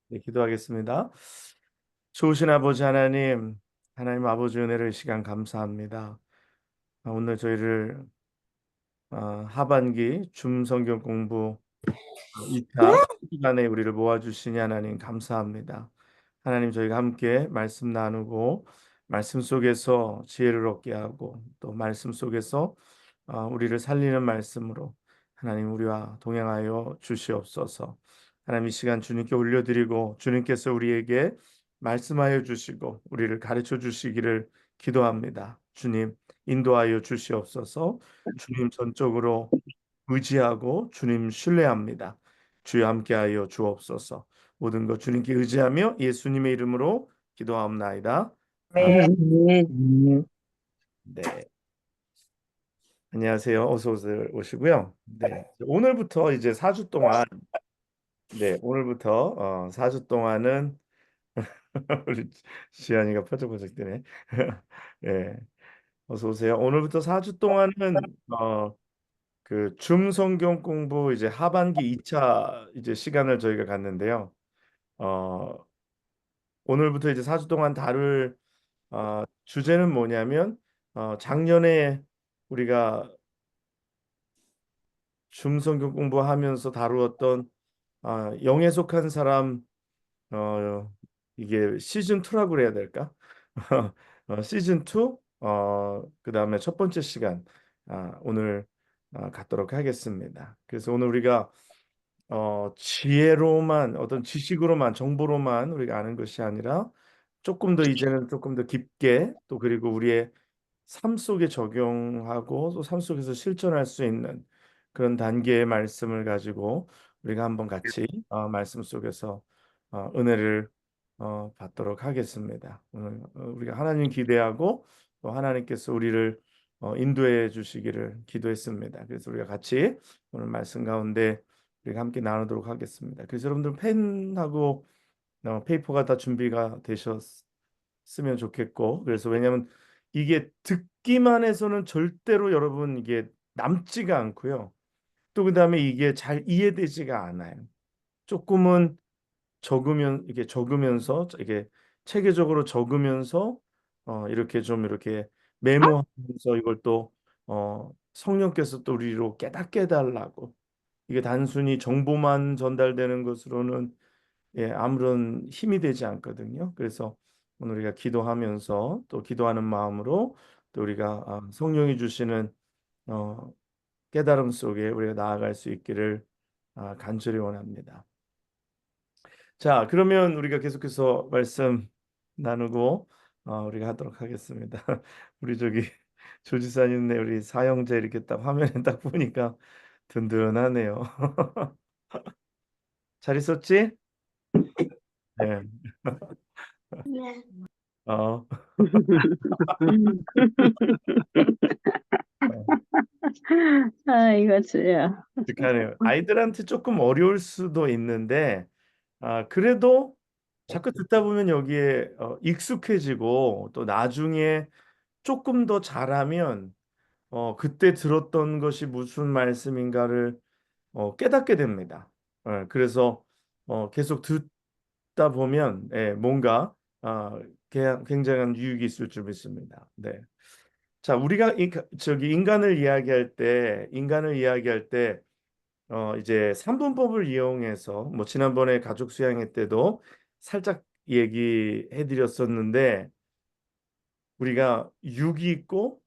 네, 기도하겠습니다. 좋으신 아버지 하나님, 하나님 아버지 은혜를 이 시간 감사합니다. 오늘 저희를 하반기 줌 성경 공부 2차 시간에 우리를 모아주시니 하나님 감사합니다. 하나님 저희가 함께 말씀 나누고 말씀 속에서 지혜를 얻게 하고 또 말씀 속에서 우리를 살리는 말씀으로 하나님 우리와 동행하여 주시옵소서. 하나님 이 시간 주님께 올려드리고 주님께서 우리에게 말씀하여 주시고 우리를 가르쳐 주시기를 기도합니다. 주님 인도하여 주시옵소서. 주님 전적으로 의지하고 주님 신뢰합니다. 주여 함께하여 주옵소서. 모든 것 주님께 의지하며 예수님의 이름으로 기도하옵나이다. 아멘. 네. 네. 안녕하세요. 어서 오시고요. 네. 오늘부터 이제 4주 동안 오늘부터 4주 동안은 우리 지안이가 퍼져버쩍 되네. 네. 어서 오세요. 오늘부터 4주 동안은 그 줌 성경 공부 이제 하반기 2차 이제 시간을 저희가 갖는데요. 어, 오늘부터 이제 4주 동안 다룰 주제는 뭐냐면 작년에 우리가 줌 성경 공부하면서 다루었던 영에 속한 사람 어, 이게 시즌 2라고 그래야 될까? 시즌 2 그다음에 첫 번째 시간 오늘 갖도록 하겠습니다. 그래서 오늘 우리가 지혜로만 어떤 지식으로만 정보로만 우리가 아는 것이 아니라 조금 더 이제는 조금 더 깊게 또 그리고 우리의 삶 속에 적용하고 또 삶 속에서 실천할 수 있는 그런 단계의 말씀을 가지고 우리가 한번 같이 말씀 속에서 은혜를 받도록 하겠습니다. 오늘 우리가 하나님 기대하고 또 하나님께서 우리를 인도해 주시기를 기도했습니다. 그래서 우리가 같이 오늘 말씀 가운데 우리가 함께 나누도록 하겠습니다. 그래서 여러분들 펜하고 페이퍼가 다 준비가 되셨으면 좋겠고 그래서 왜냐하면 이게 듣기만 해서는 절대로 여러분 이게 남지가 않고요. 또 그다음에 이게 잘 이해되지가 않아요. 조금은 이게 적으면서 이게 체계적으로 적으면서 이렇게 좀 이렇게 메모하면서 이걸 또 성령께서 또 우리로 깨닫게 해달라고 이게 단순히 정보만 전달되는 것으로는 아무런 힘이 되지 않거든요. 그래서 오늘 우리가 기도하면서 또 기도하는 마음으로 또 우리가 성령이 주시는 어, 깨달음 속에 우리가 나아갈 수 있기를 간절히 원합니다. 자, 그러면 우리가 계속해서 말씀 나누고 우리가 하도록 하겠습니다. 우리 저기 조지사님네 우리 사형제 이렇게 딱 화면에 딱 보니까 든든하네요. 잘 있었지? 네. 어, 아, 이거 줘요. 그러니까요. 아이들한테 조금 어려울 수도 있는데 그래도 자꾸 듣다 보면 여기에 익숙해지고 또 나중에 조금 더 잘하면 그때 들었던 것이 무슨 말씀인가를 깨닫게 됩니다. 그래서 계속 듣다 보면 뭔가 굉장한 유익이 있을 줄 믿습니다. 네. 자, 우리가 저기 인간을 이야기할 때 이제 삼분법을 이용해서 뭐 지난번에 가족 수양회 때도 살짝 얘기해 드렸었는데 우리가 육이 있고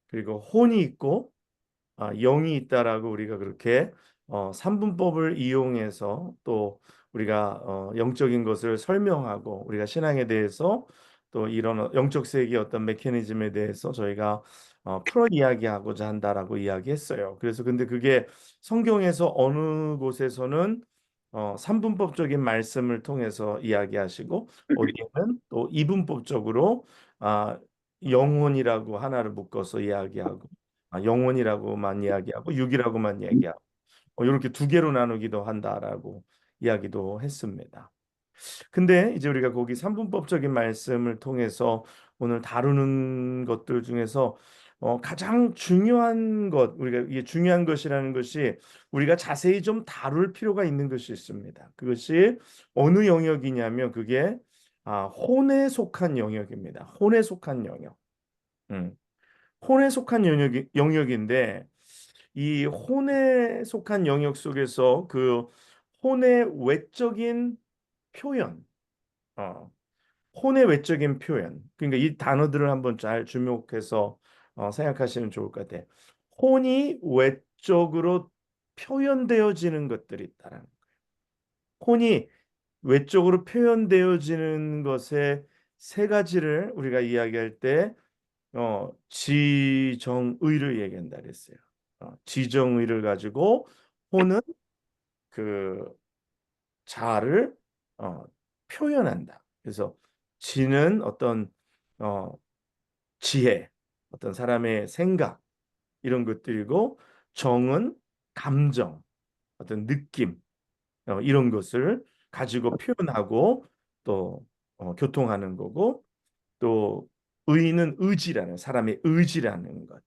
그리고 혼이 있고 영이 있다라고 우리가 그렇게 삼분법을 이용해서 또 우리가 영적인 것을 설명하고 우리가 신앙에 대해서 또 이런 영적 세계의 어떤 메커니즘에 대해서 저희가 풀어 이야기하고자 한다라고 이야기했어요. 그래서 근데 그게 성경에서 어느 곳에서는 삼분법적인 말씀을 통해서 이야기하시고 어디에는 또 이분법적으로 아, 영혼이라고 하나를 묶어서 이야기하고 영혼이라고만 이야기하고 육이라고만 이야기하고 이렇게 두 개로 나누기도 한다라고 이야기도 했습니다. 근데 이제 우리가 거기 삼분법적인 말씀을 통해서 오늘 다루는 것들 중에서 가장 중요한 것, 우리가 이게 중요한 것이라는 것이 우리가 자세히 좀 다룰 필요가 있는 것이 있습니다. 그것이 어느 영역이냐면 그게 혼에 속한 영역입니다. 혼에 속한 영역. 음. 혼에 속한 영역인데 이 혼에 속한 영역 속에서 그 혼의 외적인 표현, 어, 혼의 외적인 표현. 그러니까 이 단어들을 한번 잘 주목해서 생각하시면 좋을 것 같아요. 혼이 외적으로 표현되어지는 것들이 있다라는. 혼이 외적으로 표현되어지는 것의 세 가지를 우리가 이야기할 때 지정의를 얘기한다 그랬어요. 지정의를 가지고 혼은 그 자아를 어, 표현한다. 그래서 지는 어떤 어, 지혜, 어떤 사람의 생각 이런 것들이고 정은 감정, 어떤 느낌 이런 것을 가지고 표현하고 또 교통하는 거고 또 의는 의지라는 사람의 의지라는 것.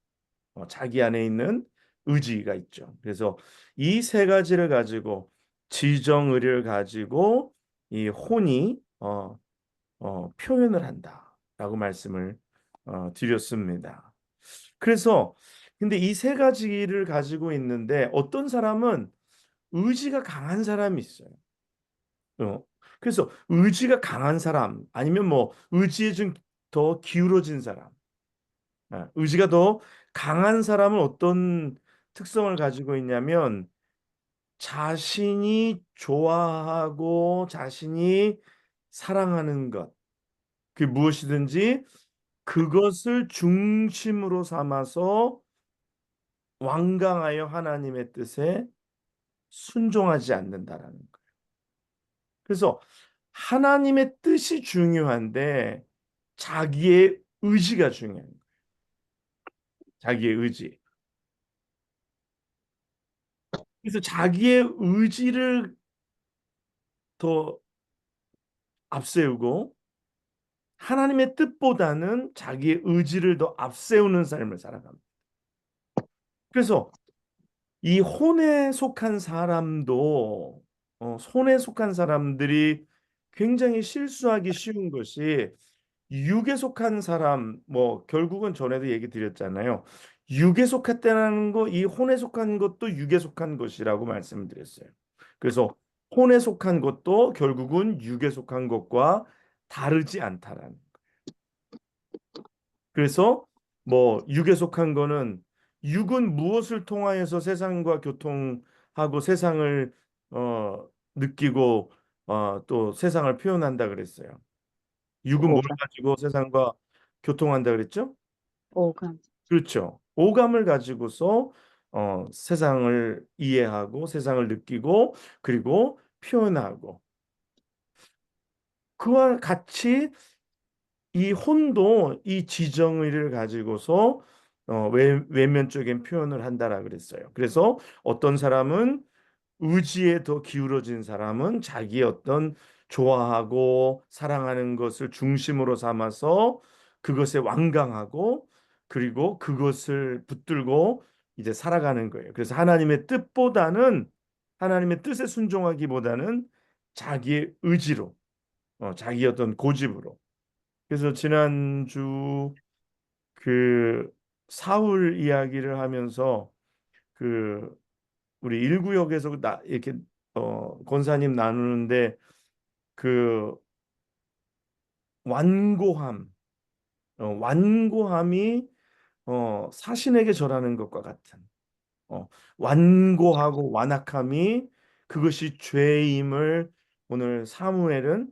자기 안에 있는 의지가 있죠. 그래서 이 세 가지를 가지고 지정의를 가지고 이 혼이 표현을 한다라고 말씀을 드렸습니다. 그래서 근데 이 세 가지를 가지고 있는데 어떤 사람은 의지가 강한 사람이 있어요. 어, 그래서 의지가 강한 사람 아니면 뭐 의지에 좀 더 기울어진 사람 의지가 더 강한 사람은 어떤 특성을 가지고 있냐면 자신이 좋아하고 자신이 사랑하는 것, 그 무엇이든지 그것을 중심으로 삼아서 완강하여 하나님의 뜻에 순종하지 않는다라는 거예요. 그래서 하나님의 뜻이 중요한데 자기의 의지가 중요한 거예요. 자기의 의지. 그래서 자기의 의지를 더 앞세우고 하나님의 뜻보다는 자기의 의지를 더 앞세우는 삶을 살아갑니다. 그래서 이 혼에 속한 사람도 혼에 속한 사람들이 굉장히 실수하기 쉬운 것이 육에 속한 사람 뭐 결국은 전에도 얘기 드렸잖아요. 육에 속했다는 거, 이 혼에 속한 것도 육에 속한 것이라고 말씀드렸어요. 그래서 혼에 속한 것도 결국은 육에 속한 것과 다르지 않다라는. 그래서 뭐 육에 속한 거는 육은 무엇을 통하여서 세상과 교통하고 세상을 느끼고 또 세상을 표현한다 그랬어요. 육은 뭘 오감, 가지고 세상과 교통한다 그랬죠? 오감. 그렇죠. 오감을 가지고서 세상을 이해하고 세상을 느끼고 그리고 표현하고 그와 같이 이 혼도 이 지정의를 가지고서 외면적인 표현을 한다라 그랬어요. 그래서 어떤 사람은 의지에 더 기울어진 사람은 자기의 어떤 좋아하고 사랑하는 것을 중심으로 삼아서 그것에 완강하고 그리고 그것을 붙들고 이제 살아가는 거예요. 그래서 하나님의 뜻에 순종하기보다는 자기의 의지로 자기 어떤 고집으로 그래서 지난주 그 사울 이야기를 하면서 그 우리 일구역에서 이렇게 권사님 나누는데 그 완고함 완고함이 사신에게 절하는 것과 같은 완고하고 완악함이 그것이 죄임을 오늘 사무엘은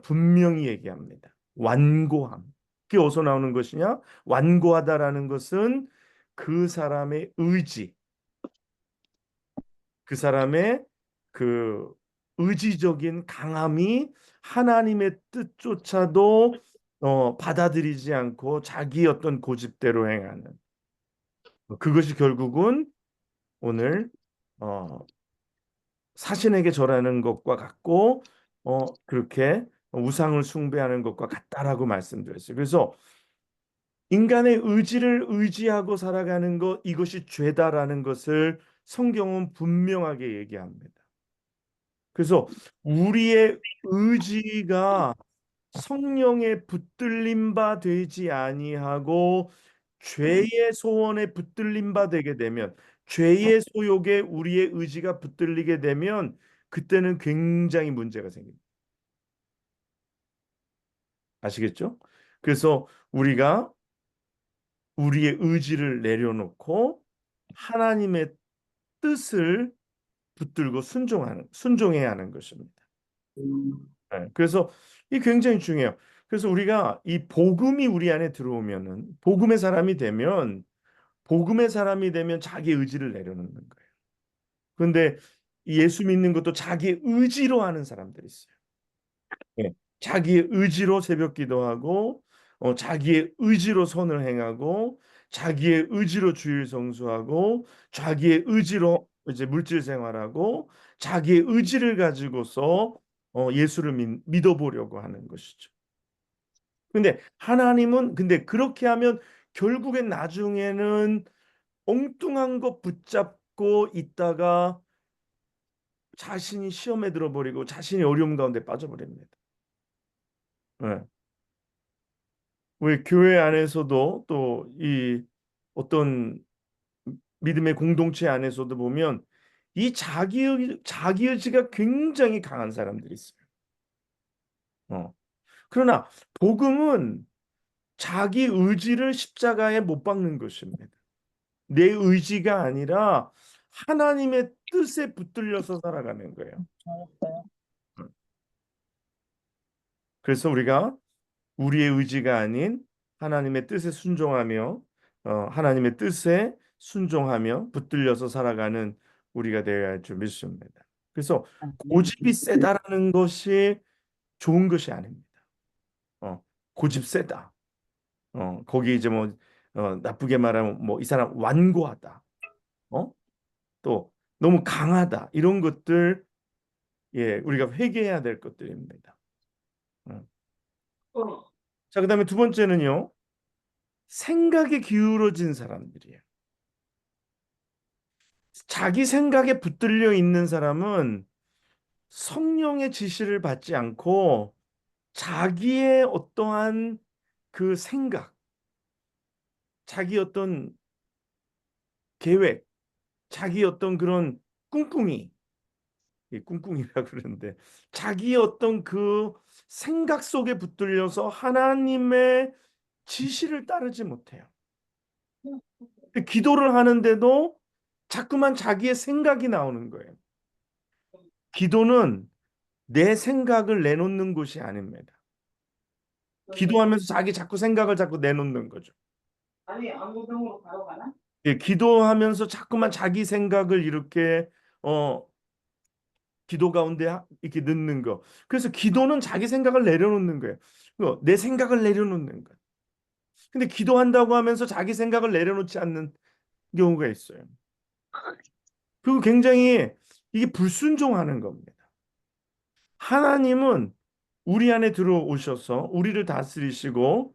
분명히 얘기합니다. 완고함. 그게 어디서 나오는 것이냐? 완고하다라는 것은 그 사람의 의지, 그 사람의 그 의지적인 강함이 하나님의 뜻조차도 받아들이지 않고 자기 어떤 고집대로 행하는 그것이 결국은 오늘 어, 사신에게 절하는 것과 같고 그렇게 우상을 숭배하는 것과 같다라고 말씀드렸어요. 그래서 인간의 의지를 의지하고 살아가는 것, 이것이 죄다라는 것을 성경은 분명하게 얘기합니다. 그래서 우리의 의지가 성령에 붙들림 바 되지 아니하고 죄의 소원에 붙들림 바 되게 되면, 죄의 소욕에 우리의 의지가 붙들리게 되면 그때는 굉장히 문제가 생깁니다. 아시겠죠? 그래서 우리가 우리의 의지를 내려놓고 하나님의 뜻을 붙들고 순종해야 하는 것입니다. 네, 그래서 이 굉장히 중요해요. 그래서 우리가 이 복음이 우리 안에 들어오면은, 복음의 사람이 되면 자기 의지를 내려놓는 거예요. 그런데 예수 믿는 것도 자기 의지로 하는 사람들이 있어요. 예. 자기의 의지로 새벽 기도하고, 자기의 의지로 선을 행하고, 자기의 의지로 주일 성수하고, 자기의 의지로 이제 물질 생활하고, 자기의 의지를 가지고서 예수를 믿어보려고 하는 것이죠. 근데 그렇게 하면 결국엔 나중에는 엉뚱한 거 붙잡고 있다가 자신이 시험에 들어버리고 자신이 어려움 가운데 빠져버립니다. 예. 우리 교회 안에서도 또 이 어떤 믿음의 공동체 안에서도 보면 이 자기 의지가 굉장히 강한 사람들이 있어요. 어. 그러나 복음은 자기 의지를 십자가에 못 박는 것입니다. 내 의지가 아니라 하나님의 뜻에 붙들려서 살아가는 거예요. 음. 그래서 우리가 우리의 의지가 아닌 하나님의 뜻에 순종하며, 하나님의 뜻에 순종하며 붙들려서 살아가는 우리가 되어야 할 줄 믿습니다. 그래서 고집이 세다라는 것이 좋은 것이 아닙니다. 고집 세다. 거기 이제 뭐 나쁘게 말하면 뭐 이 사람 완고하다. 어? 또 너무 강하다. 이런 것들, 예, 우리가 회개해야 될 것들입니다. 어. 자, 그다음에 두 번째는요. 생각에 기울어진 사람들이에요. 자기 생각에 붙들려 있는 사람은 성령의 지시를 받지 않고 자기의 어떠한 그 생각, 자기 어떤 계획, 자기 어떤 그런 꿍꿍이, 이 꿍꿍이라고 그러는데 자기 어떤 그 생각 속에 붙들려서 하나님의 지시를 따르지 못해요. 기도를 하는데도 자꾸만 자기의 생각이 나오는 거예요. 기도는 내 생각을 내놓는 것이 아닙니다. 기도하면서 자꾸 생각을 자꾸 내놓는 거죠. 아니, 안구병으로 바로 가나? 예, 기도하면서 자꾸만 자기 생각을 이렇게 어 기도 가운데 이렇게 넣는 거. 그래서 기도는 자기 생각을 내려놓는 거예요. 내 생각을 내려놓는 거. 근데 기도한다고 하면서 자기 생각을 내려놓지 않는 경우가 있어요. 그리고 굉장히 이게 불순종하는 겁니다. 하나님은 우리 안에 들어오셔서 우리를 다스리시고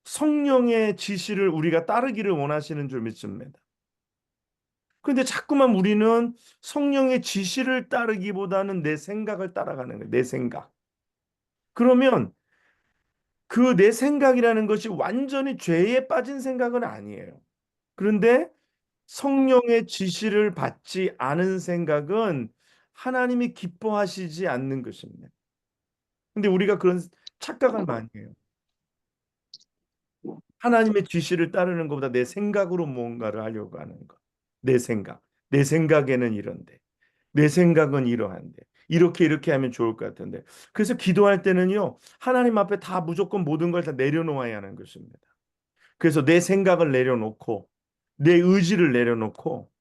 성령의 지시를 우리가 따르기를 원하시는 줄 믿습니다. 그런데 자꾸만 우리는 성령의 지시를 따르기보다는 내 생각을 따라가는 거예요. 내 생각. 그러면 그 내 생각이라는 것이 완전히 죄에 빠진 생각은 아니에요. 그런데 성령의 지시를 받지 않은 생각은 하나님이 기뻐하시지 않는 것입니다. 근데 우리가 그런 착각을 많이 해요. 하나님의 지시를 따르는 것보다 내 생각으로 뭔가를 하려고 하는 것. 내 생각. 내 생각에는 이런데. 내 생각은 이러한데. 이렇게 하면 좋을 것 같은데. 그래서 기도할 때는요. 하나님 앞에 다 무조건 모든 걸 다 내려놓아야 하는 것입니다. 그래서 내 생각을 내려놓고 내 의지를 내려놓고,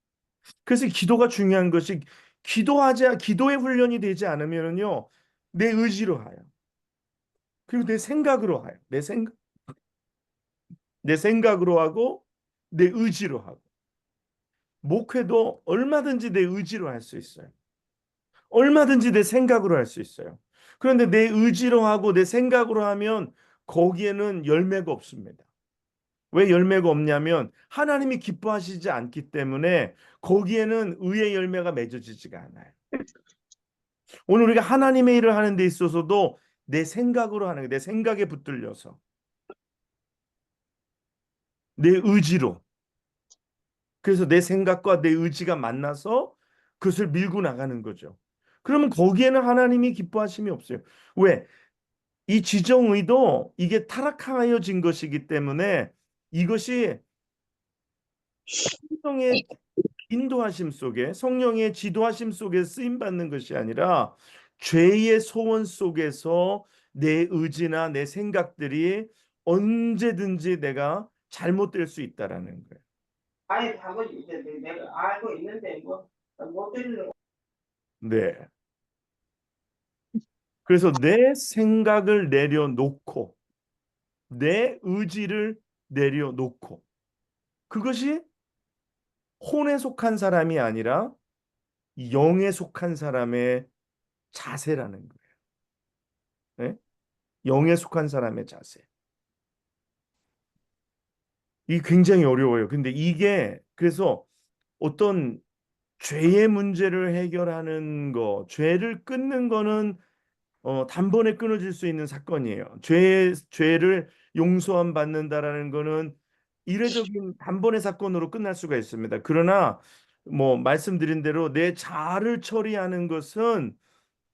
그래서 기도가 중요한 것이, 기도의 훈련이 되지 않으면요. 내 의지로 하요. 그리고 내 생각으로 하요. 내 생각으로 하고 내 의지로 하고. 목회도 얼마든지 내 의지로 할 수 있어요. 얼마든지 내 생각으로 할 수 있어요. 그런데 내 의지로 하고 내 생각으로 하면 거기에는 열매가 없습니다. 왜 열매가 없냐면 하나님이 기뻐하시지 않기 때문에 거기에는 의의 열매가 맺어지지가 않아요. 오늘 우리가 하나님의 일을 하는 데 있어서도 내 생각으로 하는 거예요. 내 생각에 붙들려서 내 의지로. 그래서 내 생각과 내 의지가 만나서 그것을 밀고 나가는 거죠. 그러면 거기에는 하나님이 기뻐하심이 없어요. 왜? 이 지정의도 이게 타락하여진 것이기 때문에 이것이 성령의 인도하심 속에 성령의 지도하심 속에 쓰임 받는 것이 아니라 죄의 소원 속에서 내 의지나 내 생각들이 언제든지 내가 잘못될 수 있다라는 거예요. 아예 답을 이제 내가 알고 있는데 못 들으려고. 네. 그래서 내 생각을 내려놓고 내 의지를 내려놓고 그것이 혼에 속한 사람이 아니라 영에 속한 사람의 자세라는 거예요. 네? 영에 속한 사람의 자세. 이게 굉장히 어려워요. 근데 이게 그래서 어떤 죄의 문제를 해결하는 거, 죄를 끊는 거는 단번에 끊어질 수 있는 사건이에요. 죄를 용서함 받는다라는 거는 이례적인 단번의 사건으로 끝날 수가 있습니다. 그러나 뭐 말씀드린 대로 내 자아를 처리하는 것은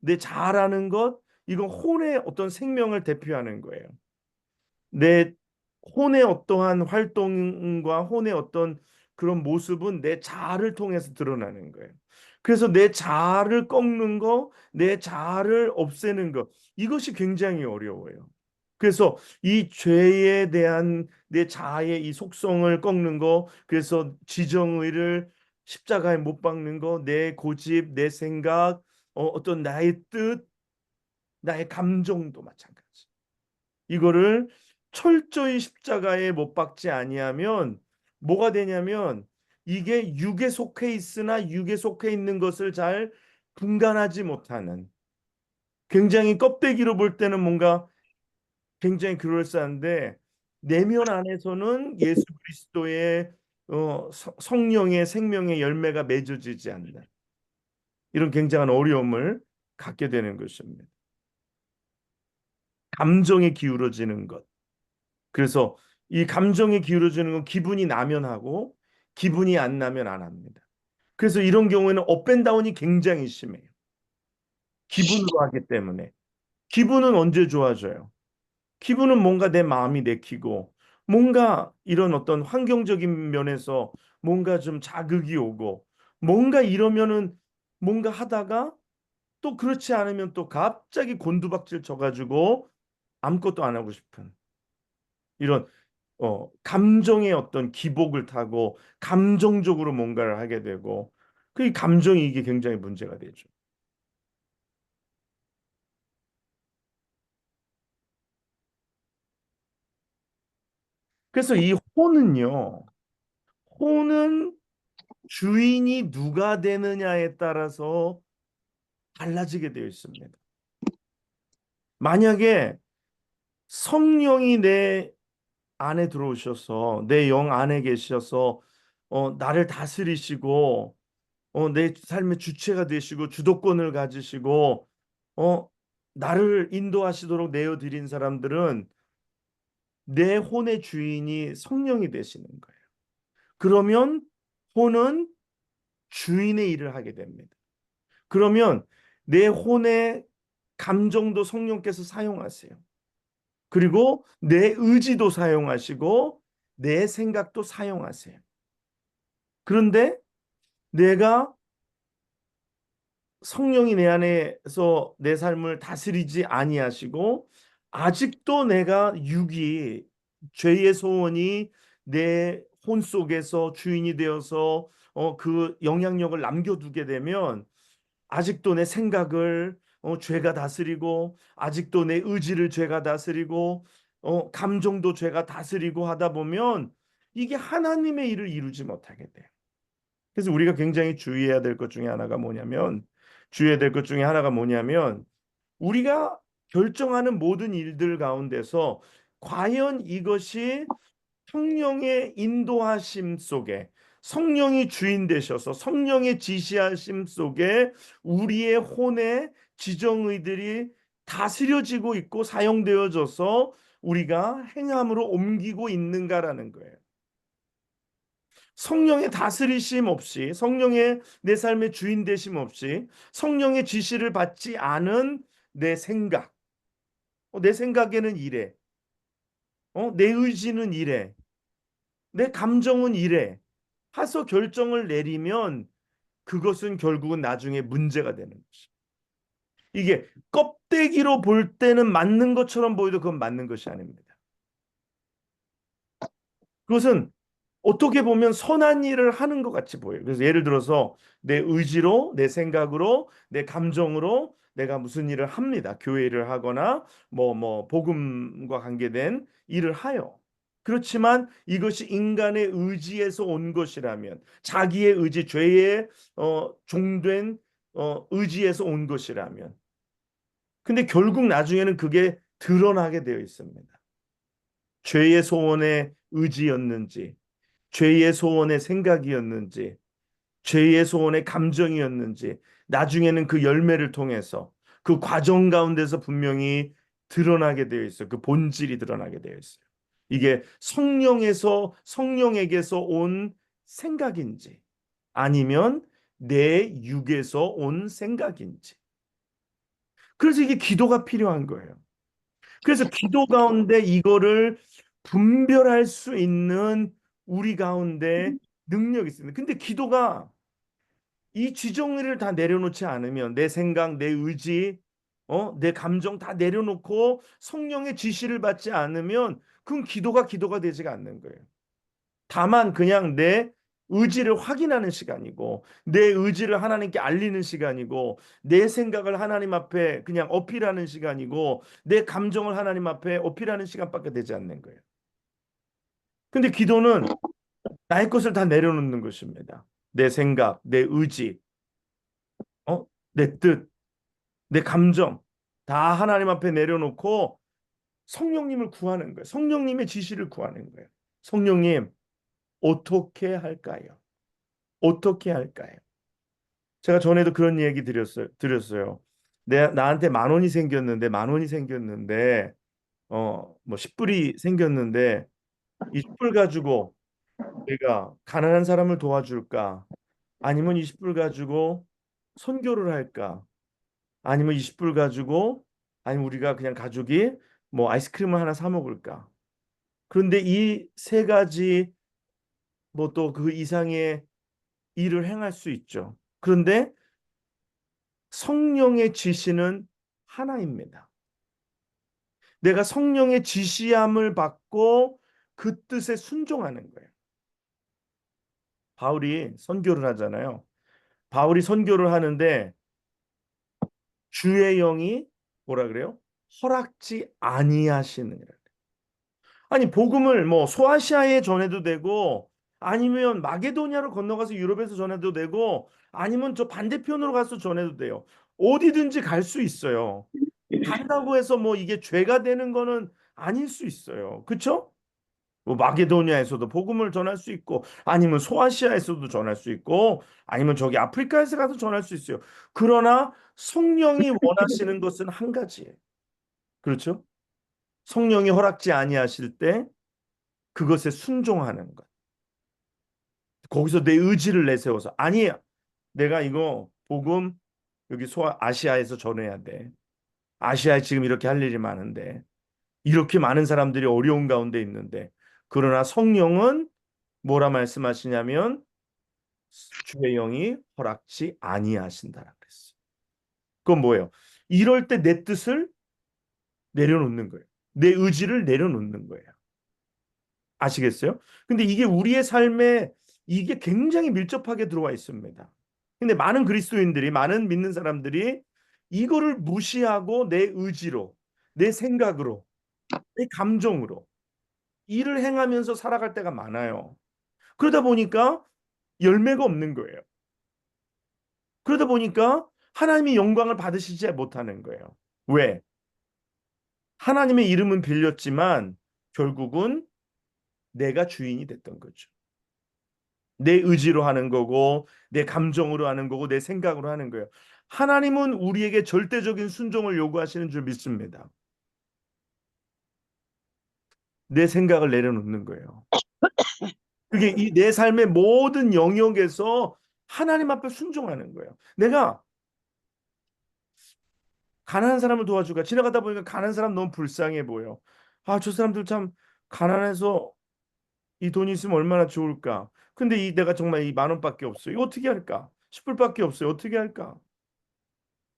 내 자아라는 것, 이건 혼의 어떤 생명을 대표하는 거예요. 내 혼의 어떠한 활동과 혼의 어떤 그런 모습은 내 자아를 통해서 드러나는 거예요. 그래서 내 자아를 꺾는 거, 내 자아를 없애는 것, 이것이 굉장히 어려워요. 그래서 이 죄에 대한 내 자아의 이 속성을 꺾는 거, 그래서 지정의를 십자가에 못 박는 거, 내 고집, 내 생각, 어떤 나의 뜻, 나의 감정도 마찬가지. 이거를 철저히 십자가에 못 박지 아니하면 뭐가 되냐면 이게 육에 속해 있으나 육에 속해 있는 것을 잘 분간하지 못하는, 굉장히 껍데기로 볼 때는 뭔가 굉장히 그럴싸한데 내면 안에서는 예수 그리스도의 성령의 생명의 열매가 맺어지지 않는 이런 굉장한 어려움을 갖게 되는 것입니다. 감정에 기울어지는 것. 그래서 이 감정에 기울어지는 건 기분이 나면 하고 기분이 안 나면 안 합니다. 그래서 이런 경우에는 업앤다운이 굉장히 심해요. 기분으로 하기 때문에. 기분은 언제 좋아져요? 기분은 뭔가 내 마음이 내키고 뭔가 이런 어떤 환경적인 면에서 뭔가 좀 자극이 오고 뭔가 이러면은 뭔가 하다가 또 그렇지 않으면 또 갑자기 곤두박질 쳐가지고 아무것도 안 하고 싶은 이런 감정의 어떤 기복을 타고 감정적으로 뭔가를 하게 되고 그 감정이 이게 굉장히 문제가 되죠. 그래서 이 혼은 주인이 누가 되느냐에 따라서 달라지게 되어 있습니다. 만약에 성령이 내 안에 들어오셔서 내 영 안에 계셔서 나를 다스리시고 내 삶의 주체가 되시고 주도권을 가지시고 어, 나를 인도하시도록 내어드린 사람들은 내 혼의 주인이 성령이 되시는 거예요. 그러면 혼은 주인의 일을 하게 됩니다. 그러면 내 혼의 감정도 성령께서 사용하세요. 그리고 내 의지도 사용하시고 내 생각도 사용하세요. 그런데 내가 성령이 내 안에서 내 삶을 다스리지 아니하시고 아직도 내가 육이 죄의 소원이 내 혼 속에서 주인이 되어서 그 영향력을 남겨두게 되면 아직도 내 생각을 죄가 다스리고 아직도 내 의지를 죄가 다스리고 감정도 죄가 다스리고 하다 보면 이게 하나님의 일을 이루지 못하게 돼요. 그래서 우리가 굉장히 주의해야 될 것 중에 하나가 뭐냐면 주의해야 될 것 중에 하나가 뭐냐면 우리가 결정하는 모든 일들 가운데서 과연 이것이 성령의 인도하심 속에, 성령이 주인 되셔서 성령의 지시하심 속에 우리의 혼의 지정의들이 다스려지고 있고 사용되어져서 우리가 행함으로 옮기고 있는가라는 거예요. 성령의 다스리심 없이, 성령의 내 삶의 주인 되심 없이, 성령의 지시를 받지 않은 내 생각, 내 생각에는 이래, 내 의지는 이래, 내 감정은 이래 하서 결정을 내리면 그것은 결국은 나중에 문제가 되는 것이. 이게 껍데기로 볼 때는 맞는 것처럼 보여도 그건 맞는 것이 아닙니다. 그것은 어떻게 보면 선한 일을 하는 것 같이 보여요. 그래서 예를 들어서 내 의지로, 내 생각으로, 내 감정으로 내가 무슨 일을 합니다. 교회 일을 하거나 복음과 관계된 일을 하여. 그렇지만 이것이 인간의 의지에서 온 것이라면, 자기의 의지, 죄의 종된 의지에서 온 것이라면, 근데 결국 나중에는 그게 드러나게 되어 있습니다. 죄의 소원의 의지였는지, 죄의 소원의 생각이었는지, 죄의 소원의 감정이었는지, 나중에는 그 열매를 통해서 그 과정 가운데서 분명히 드러나게 되어 있어요. 그 본질이 드러나게 되어 있어요. 이게 성령에게서 온 생각인지, 아니면 내 육에서 온 생각인지. 그래서 이게 기도가 필요한 거예요. 그래서 기도 가운데 이거를 분별할 수 있는 우리 가운데 능력이 있습니다. 근데 기도가 이 지정의를 다 내려놓지 않으면, 내 생각, 내 의지, 내 감정 다 내려놓고 성령의 지시를 받지 않으면 그건 기도가 되지가 않는 거예요. 다만 그냥 내 의지를 확인하는 시간이고, 내 의지를 하나님께 알리는 시간이고, 내 생각을 하나님 앞에 그냥 어필하는 시간이고, 내 감정을 하나님 앞에 어필하는 시간밖에 되지 않는 거예요. 근데 기도는 나의 것을 다 내려놓는 것입니다. 내 생각, 내 의지, 내 뜻, 내 감정 다 하나님 앞에 내려놓고 성령님을 구하는 거예요. 성령님의 지시를 구하는 거예요. 성령님, 어떻게 할까요? 어떻게 할까요? 제가 전에도 그런 얘기 드렸어요. 나한테 만 원이 생겼는데, 뭐 10불이 생겼는데, 이 10불 가지고 내가 가난한 사람을 도와줄까? 아니면 20불 가지고 선교를 할까? 아니면 20불 가지고, 아니면 우리가 그냥 가족이 뭐 아이스크림을 하나 사 먹을까? 그런데 이 세 가지 뭐 또 그 이상의 일을 행할 수 있죠. 그런데 성령의 지시는 하나입니다. 내가 성령의 지시함을 받고 그 뜻에 순종하는 거예요. 바울이 선교를 하잖아요. 바울이 선교를 하는데 주의 영이 뭐라 그래요? 허락지 아니하시느니라. 아니 복음을 뭐 소아시아에 전해도 되고, 아니면 마게도니아로 건너가서 유럽에서 전해도 되고, 아니면 저 반대편으로 가서 전해도 돼요. 어디든지 갈 수 있어요. 간다고 해서 뭐 이게 죄가 되는 거는 아닐 수 있어요. 그렇죠? 뭐 마게도니아에서도 복음을 전할 수 있고, 아니면 소아시아에서도 전할 수 있고, 아니면 저기 아프리카에서 가서 전할 수 있어요. 그러나 성령이 원하시는 것은 한 가지예요. 그렇죠? 성령이 허락지 아니하실 때 그것에 순종하는 것. 거기서 내 의지를 내세워서, 아니야, 내가 이거 복음 여기 아시아에서 전해야 돼. 아시아에 지금 이렇게 할 일이 많은데, 이렇게 많은 사람들이 어려운 가운데 있는데, 그러나 성령은 뭐라 말씀하시냐면 주의 영이 허락지 아니하신다라 그랬어요. 그건 뭐예요? 이럴 때 내 뜻을 내려놓는 거예요. 내 의지를 내려놓는 거예요. 아시겠어요? 근데 이게 우리의 삶에 이게 굉장히 밀접하게 들어와 있습니다. 근데 많은 그리스도인들이, 많은 믿는 사람들이 이거를 무시하고 내 의지로, 내 생각으로, 내 감정으로 일을 행하면서 살아갈 때가 많아요. 그러다 보니까 열매가 없는 거예요. 그러다 보니까 하나님이 영광을 받으시지 못하는 거예요. 왜? 하나님의 이름은 빌렸지만 결국은 내가 주인이 됐던 거죠. 내 의지로 하는 거고, 내 감정으로 하는 거고, 내 생각으로 하는 거예요. 하나님은 우리에게 절대적인 순종을 요구하시는 줄 믿습니다. 내 생각을 내려놓는 거예요. 그게 이 내 삶의 모든 영역에서 하나님 앞에 순종하는 거예요. 내가 가난한 사람을 도와주가 지나가다 보니까 가난한 사람 너무 불쌍해 보여. 아, 저 사람들 참 가난해서 이 돈이 있으면 얼마나 좋을까. 근데 이 내가 정말 이 10,000원밖에 없어요. 이거 어떻게 할까? 10불밖에 없어요. 어떻게 할까?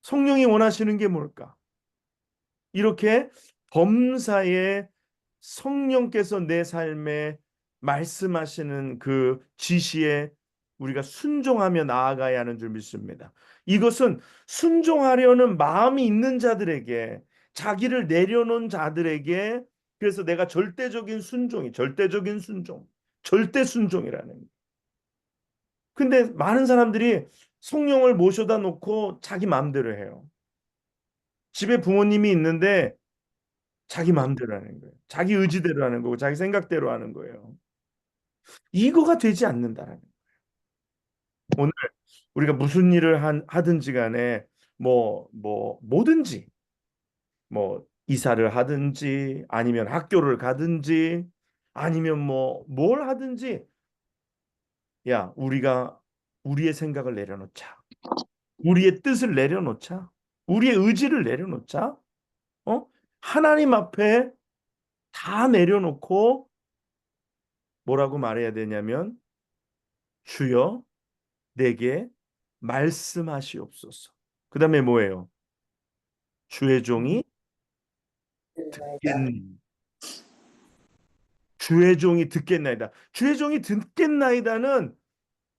성령이 원하시는 게 뭘까? 이렇게 범사에 성령께서 내 삶에 말씀하시는 그 지시에 우리가 순종하며 나아가야 하는 줄 믿습니다. 이것은 순종하려는 마음이 있는 자들에게, 자기를 내려놓은 자들에게, 그래서 내가 절대적인 순종, 절대 순종이라는 거예요. 근데 많은 사람들이 성령을 모셔다 놓고 자기 마음대로 해요. 집에 부모님이 있는데 자기 마음대로 하는 거예요. 자기 의지대로 하는 거고 자기 생각대로 하는 거예요. 이거가 되지 않는다라는 거예요. 오늘 우리가 무슨 일을 하든지 간에 뭐든지 뭐 이사를 하든지 아니면 학교를 가든지 아니면 뭐 뭘 하든지 야, 우리가 우리의 생각을 내려놓자. 우리의 뜻을 내려놓자. 우리의 의지를 내려놓자. 어? 하나님 앞에 다 내려놓고 뭐라고 말해야 되냐면 주여 내게 말씀하시옵소서. 그다음에 뭐예요? 주의 종이 듣겠니? 주의 종이 듣겠나이다. 주의 종이 듣겠나이다는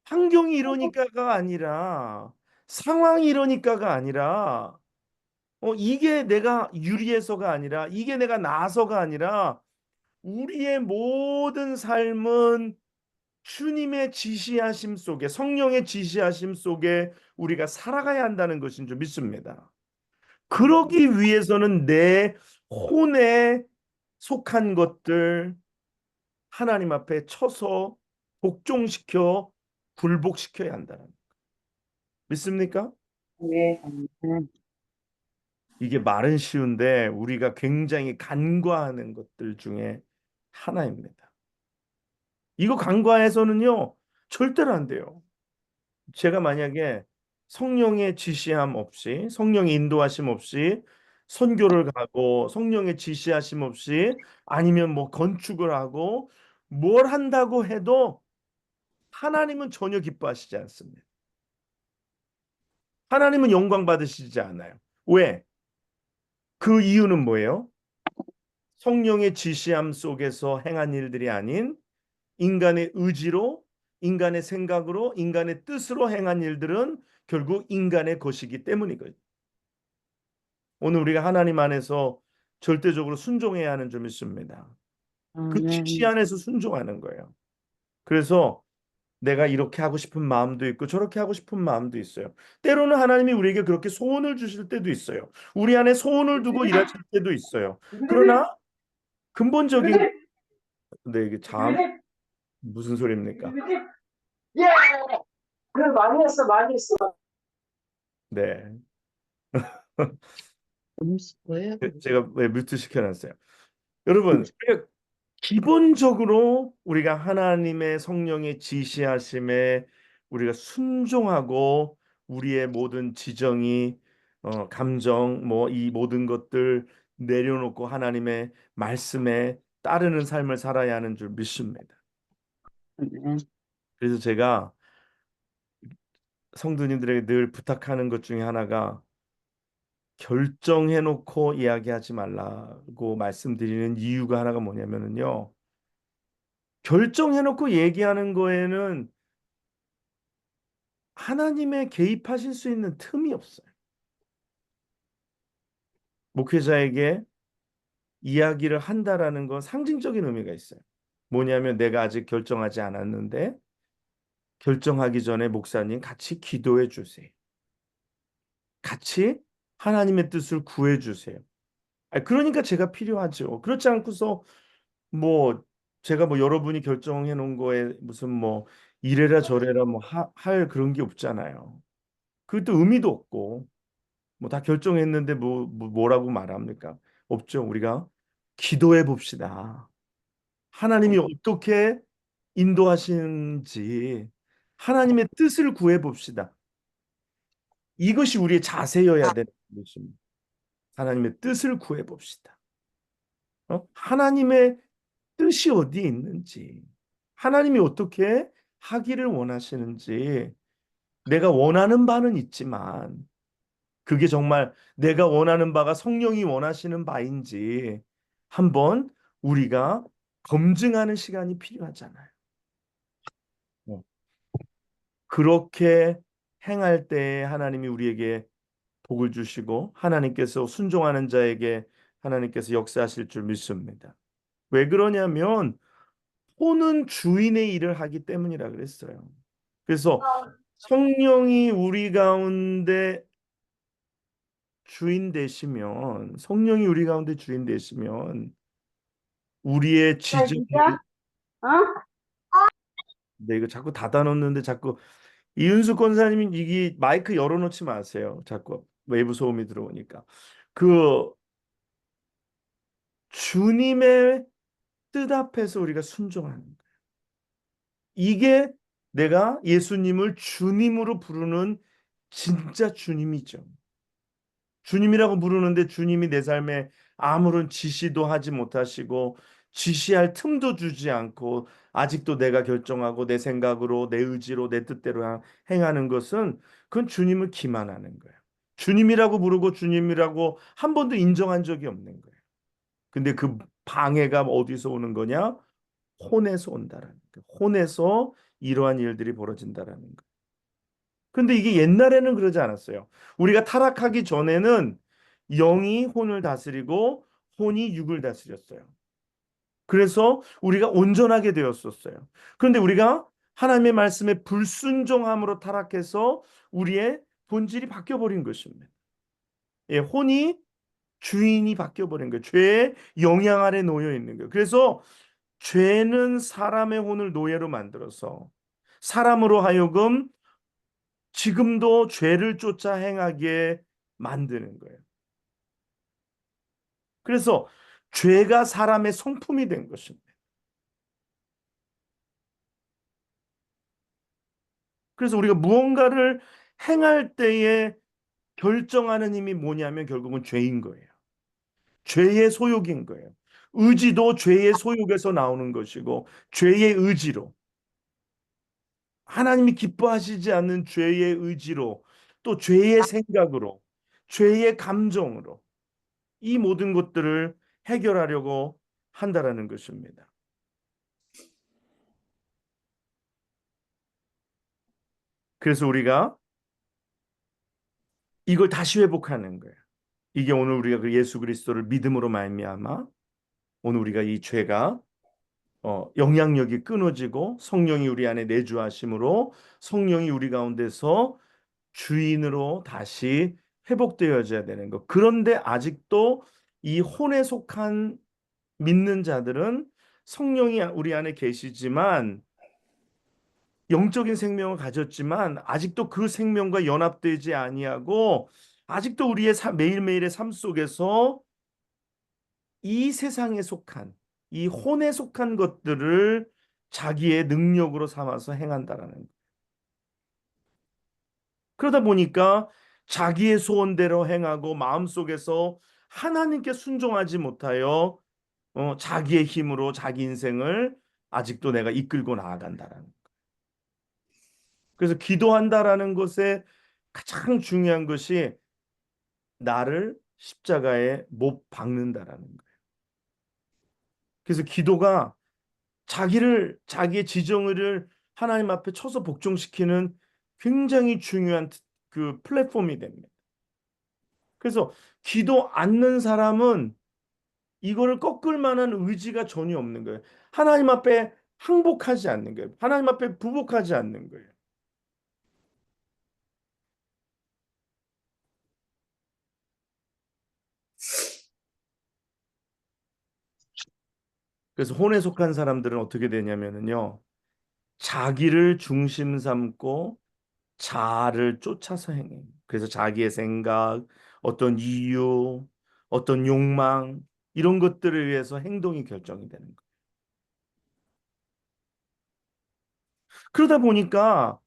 환경이 이러니까가 아니라 상황이 이러니까가 아니라 이게 내가 유리해서가 아니라 이게 내가 나서가 아니라 우리의 모든 삶은 주님의 지시하심 속에 성령의 지시하심 속에 우리가 살아가야 한다는 것인 줄 믿습니다. 그러기 위해서는 내 혼에 속한 것들 하나님 앞에 쳐서 복종시켜 굴복시켜야 한다는 믿습니까? 네. 이게 말은 쉬운데 우리가 굉장히 간과하는 것들 중에 하나입니다. 이거 간과해서는요 절대로 안 돼요. 제가 만약에 성령의 지시함 없이 성령의 인도하심 없이 선교를 가고 성령의 지시하심 없이 아니면 뭐 건축을 하고 뭘 한다고 해도 하나님은 전혀 기뻐하시지 않습니다. 하나님은 영광 받으시지 않아요. 왜? 그 이유는 뭐예요? 성령의 지시함 속에서 행한 일들이 아닌 인간의 의지로, 인간의 생각으로, 인간의 뜻으로 행한 일들은 결국 인간의 것이기 때문이거든요. 오늘 우리가 하나님 안에서 절대적으로 순종해야 하는 줄 믿습니다. 그 지시 아멘. 안에서 순종하는 거예요. 그래서 내가 이렇게 하고 싶은 마음도 있고 저렇게 하고 싶은 마음도 있어요. 때로는 하나님이 우리에게 그렇게 소원을 주실 때도 있어요. 우리 안에 소원을 두고 일하실 때도 있어요. 그러나 근본적인 근데 이게 참 무슨 소리입니까? 예! 그래, 많이 했어, 많이 했어. 네. 뭐예요? 제가 왜 뮤트 시켜놨어요. 여러분, 우리가 기본적으로 우리가 하나님의 성령의 지시하심에 우리가 순종하고 우리의 모든 지정이 감정 뭐 이 모든 것들 내려놓고 하나님의 말씀에 따르는 삶을 살아야 하는 줄 믿습니다. 아멘. 그래서 제가 성도님들에게 늘 부탁하는 것 중에 하나가 결정해놓고 이야기하지 말라고 말씀드리는 이유가 하나가 뭐냐면은요. 결정해놓고 얘기하는 거에는 하나님의 개입하실 수 있는 틈이 없어요. 목회자에게 이야기를 한다라는 건 상징적인 의미가 있어요. 뭐냐면 내가 아직 결정하지 않았는데 결정하기 전에 목사님 같이 기도해 주세요. 같이 하나님의 뜻을 구해 주세요. 그러니까 제가 필요하죠. 그렇지 않고서 뭐 제가 뭐 여러분이 결정해 놓은 거에 무슨 뭐 이래라 저래라 뭐 할 그런 게 없잖아요. 그것도 의미도 없고 뭐 다 결정했는데 뭐라고 말합니까? 없죠. 우리가 기도해 봅시다. 하나님이 어떻게 인도하시는지 하나님의 뜻을 구해 봅시다. 이것이 우리의 자세여야 되는 것입니다. 하나님의 뜻을 구해 봅시다. 하나님의 뜻이 어디에 있는지, 하나님이 어떻게 하기를 원하시는지, 내가 원하는 바는 있지만, 그게 정말 내가 원하는 바가 성령이 원하시는 바인지 한번 우리가 검증하는 시간이 필요하잖아요. 어. 그렇게 행할 때 하나님이 우리에게 복을 주시고 하나님께서 순종하는 자에게 하나님께서 역사하실 줄 믿습니다. 왜 그러냐면 혼은 주인의 일을 하기 때문이라 그랬어요. 그래서 성령이 우리 가운데 주인 되시면 성령이 우리 가운데 주인 되시면 우리의 지정을 진짜? 어? 네, 이거 자꾸 닫아 놓는데 자꾸 이윤수 권사님이 이게 마이크 열어놓지 마세요. 자꾸 외부 소음이 들어오니까 그 주님의 뜻 앞에서 우리가 순종하는 거예요. 이게 내가 예수님을 주님으로 부르는 진짜 주님이죠. 주님이라고 부르는데 주님이 내 삶에 아무런 지시도 하지 못하시고 지시할 틈도 주지 않고 아직도 내가 결정하고 내 생각으로 내 의지로 내 뜻대로 행하는 것은 그건 주님을 기만하는 거예요. 주님이라고 부르고 주님이라고 한 번도 인정한 적이 없는 거예요. 근데 그 방해가 어디서 오는 거냐? 혼에서 온다라는 거예요. 혼에서 이러한 일들이 벌어진다라는 거예요. 근데 이게 옛날에는 그러지 않았어요. 우리가 타락하기 전에는 영이 혼을 다스리고 혼이 육을 다스렸어요. 그래서 우리가 온전하게 되었었어요. 그런데 우리가 하나님의 말씀에 불순종함으로 타락해서 우리의 본질이 바뀌어 버린 것입니다. 예, 혼이 주인이 바뀌어 버린 거예요. 죄의 영향 아래 놓여 있는 거예요. 그래서 죄는 사람의 혼을 노예로 만들어서 사람으로 하여금 지금도 죄를 쫓아 행하게 만드는 거예요. 그래서 죄가 사람의 성품이 된 것입니다. 그래서 우리가 무언가를 행할 때에 결정하는 힘이 뭐냐면 결국은 죄인 거예요. 죄의 소욕인 거예요. 의지도 죄의 소욕에서 나오는 것이고 죄의 의지로 하나님이 기뻐하시지 않는 죄의 의지로 또 죄의 생각으로 죄의 감정으로 이 모든 것들을 해결하려고 한다라는 것입니다. 그래서 우리가 이걸 다시 회복하는 거예요. 이게 오늘 우리가 그 예수 그리스도를 믿음으로 말미암아 오늘 우리가 이 죄가 영향력이 끊어지고 성령이 우리 안에 내주하심으로 성령이 우리 가운데서 주인으로 다시 회복되어져야 되는 것. 그런데 아직도 이 혼에 속한 믿는 자들은 성령이 우리 안에 계시지만 영적인 생명을 가졌지만 아직도 그 생명과 연합되지 아니하고 아직도 우리의 매일매일의 삶 속에서 이 세상에 속한 이 혼에 속한 것들을 자기의 능력으로 삼아서 행한다라는 거예요. 그러다 보니까 자기의 소원대로 행하고 마음속에서 하나님께 순종하지 못하여 자기의 힘으로 자기 인생을 아직도 내가 이끌고 나아간다라는 거예요. 그래서 기도한다라는 것에 가장 중요한 것이 나를 십자가에 못 박는다라는 거예요. 그래서 기도가 자기의 지정의를 하나님 앞에 쳐서 복종시키는 굉장히 중요한 그 플랫폼이 됩니다. 그래서 기도 않는 사람은 이거를 꺾을 만한 의지가 전혀 없는 거예요. 하나님 앞에 항복하지 않는 거예요. 하나님 앞에 부복하지 않는 거예요. 그래서 혼에 속한 사람들은 어떻게 되냐면은요. 자기를 중심 삼고 자아를 쫓아서 행해요. 그래서 자기의 생각, 어떤 이유, 어떤 욕망 이런 것들을 위해서 행동이 결정이 되는 거예요. 그러다 보니까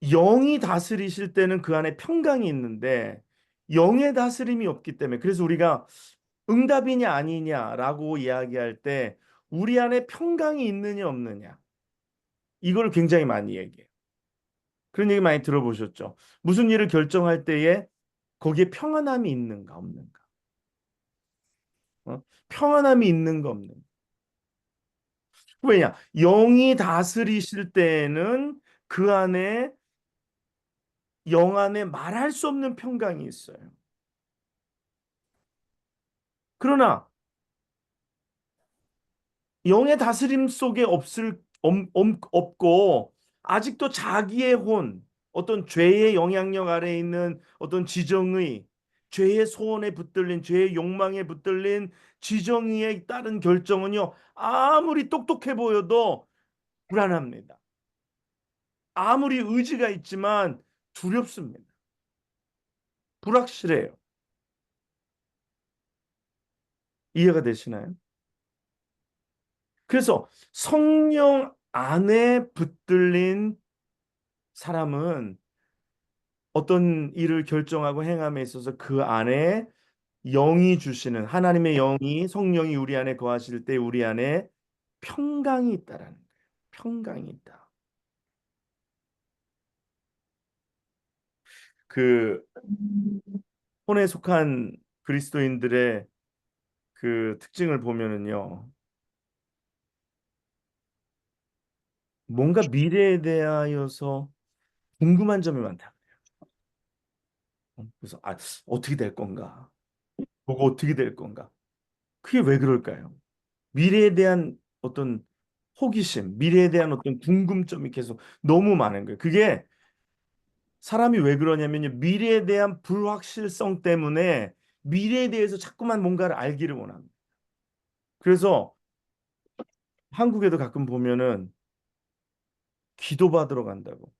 영이 다스리실 때는 그 안에 평강이 있는데 영의 다스림이 없기 때문에 그래서 우리가 응답이냐 아니냐라고 이야기할 때 우리 안에 평강이 있느냐 없느냐 이걸 굉장히 많이 얘기해요. 그런 얘기 많이 들어보셨죠? 무슨 일을 결정할 때에 거기에 평안함이 있는가 없는가? 평안함이 있는가 없는가? 왜냐? 영이 다스리실 때에는 그 안에 영 안에 말할 수 없는 평강이 있어요. 그러나 영의 다스림 속에 없고 아직도 자기의 혼, 어떤 죄의 영향력 아래에 있는 어떤 지정의, 죄의 소원에 붙들린 죄의 욕망에 붙들린 지정의에 따른 결정은요 아무리 똑똑해 보여도 불안합니다. 아무리 의지가 있지만 두렵습니다. 불확실해요. 이해가 되시나요? 그래서 성령 안에 붙들린 사람은 어떤 일을 결정하고 행함에 있어서 그 안에 영이 주시는 하나님의 영이 성령이 우리 안에 거하실 때 우리 안에 평강이 있다라는 거예요. 평강이 있다. 그 혼에 속한 그리스도인들의 그 특징을 보면은요. 뭔가 미래에 대하여서 궁금한 점이 많다. 그래서 어떻게 될 건가? 뭐가 어떻게 될 건가? 그게 왜 그럴까요? 미래에 대한 어떤 호기심, 미래에 대한 어떤 궁금점이 계속 너무 많은 거예요. 그게 사람이 왜 그러냐면요. 미래에 대한 불확실성 때문에 미래에 대해서 자꾸만 뭔가를 알기를 원합니다. 그래서 한국에도 가끔 보면은 기도받으러 간다고.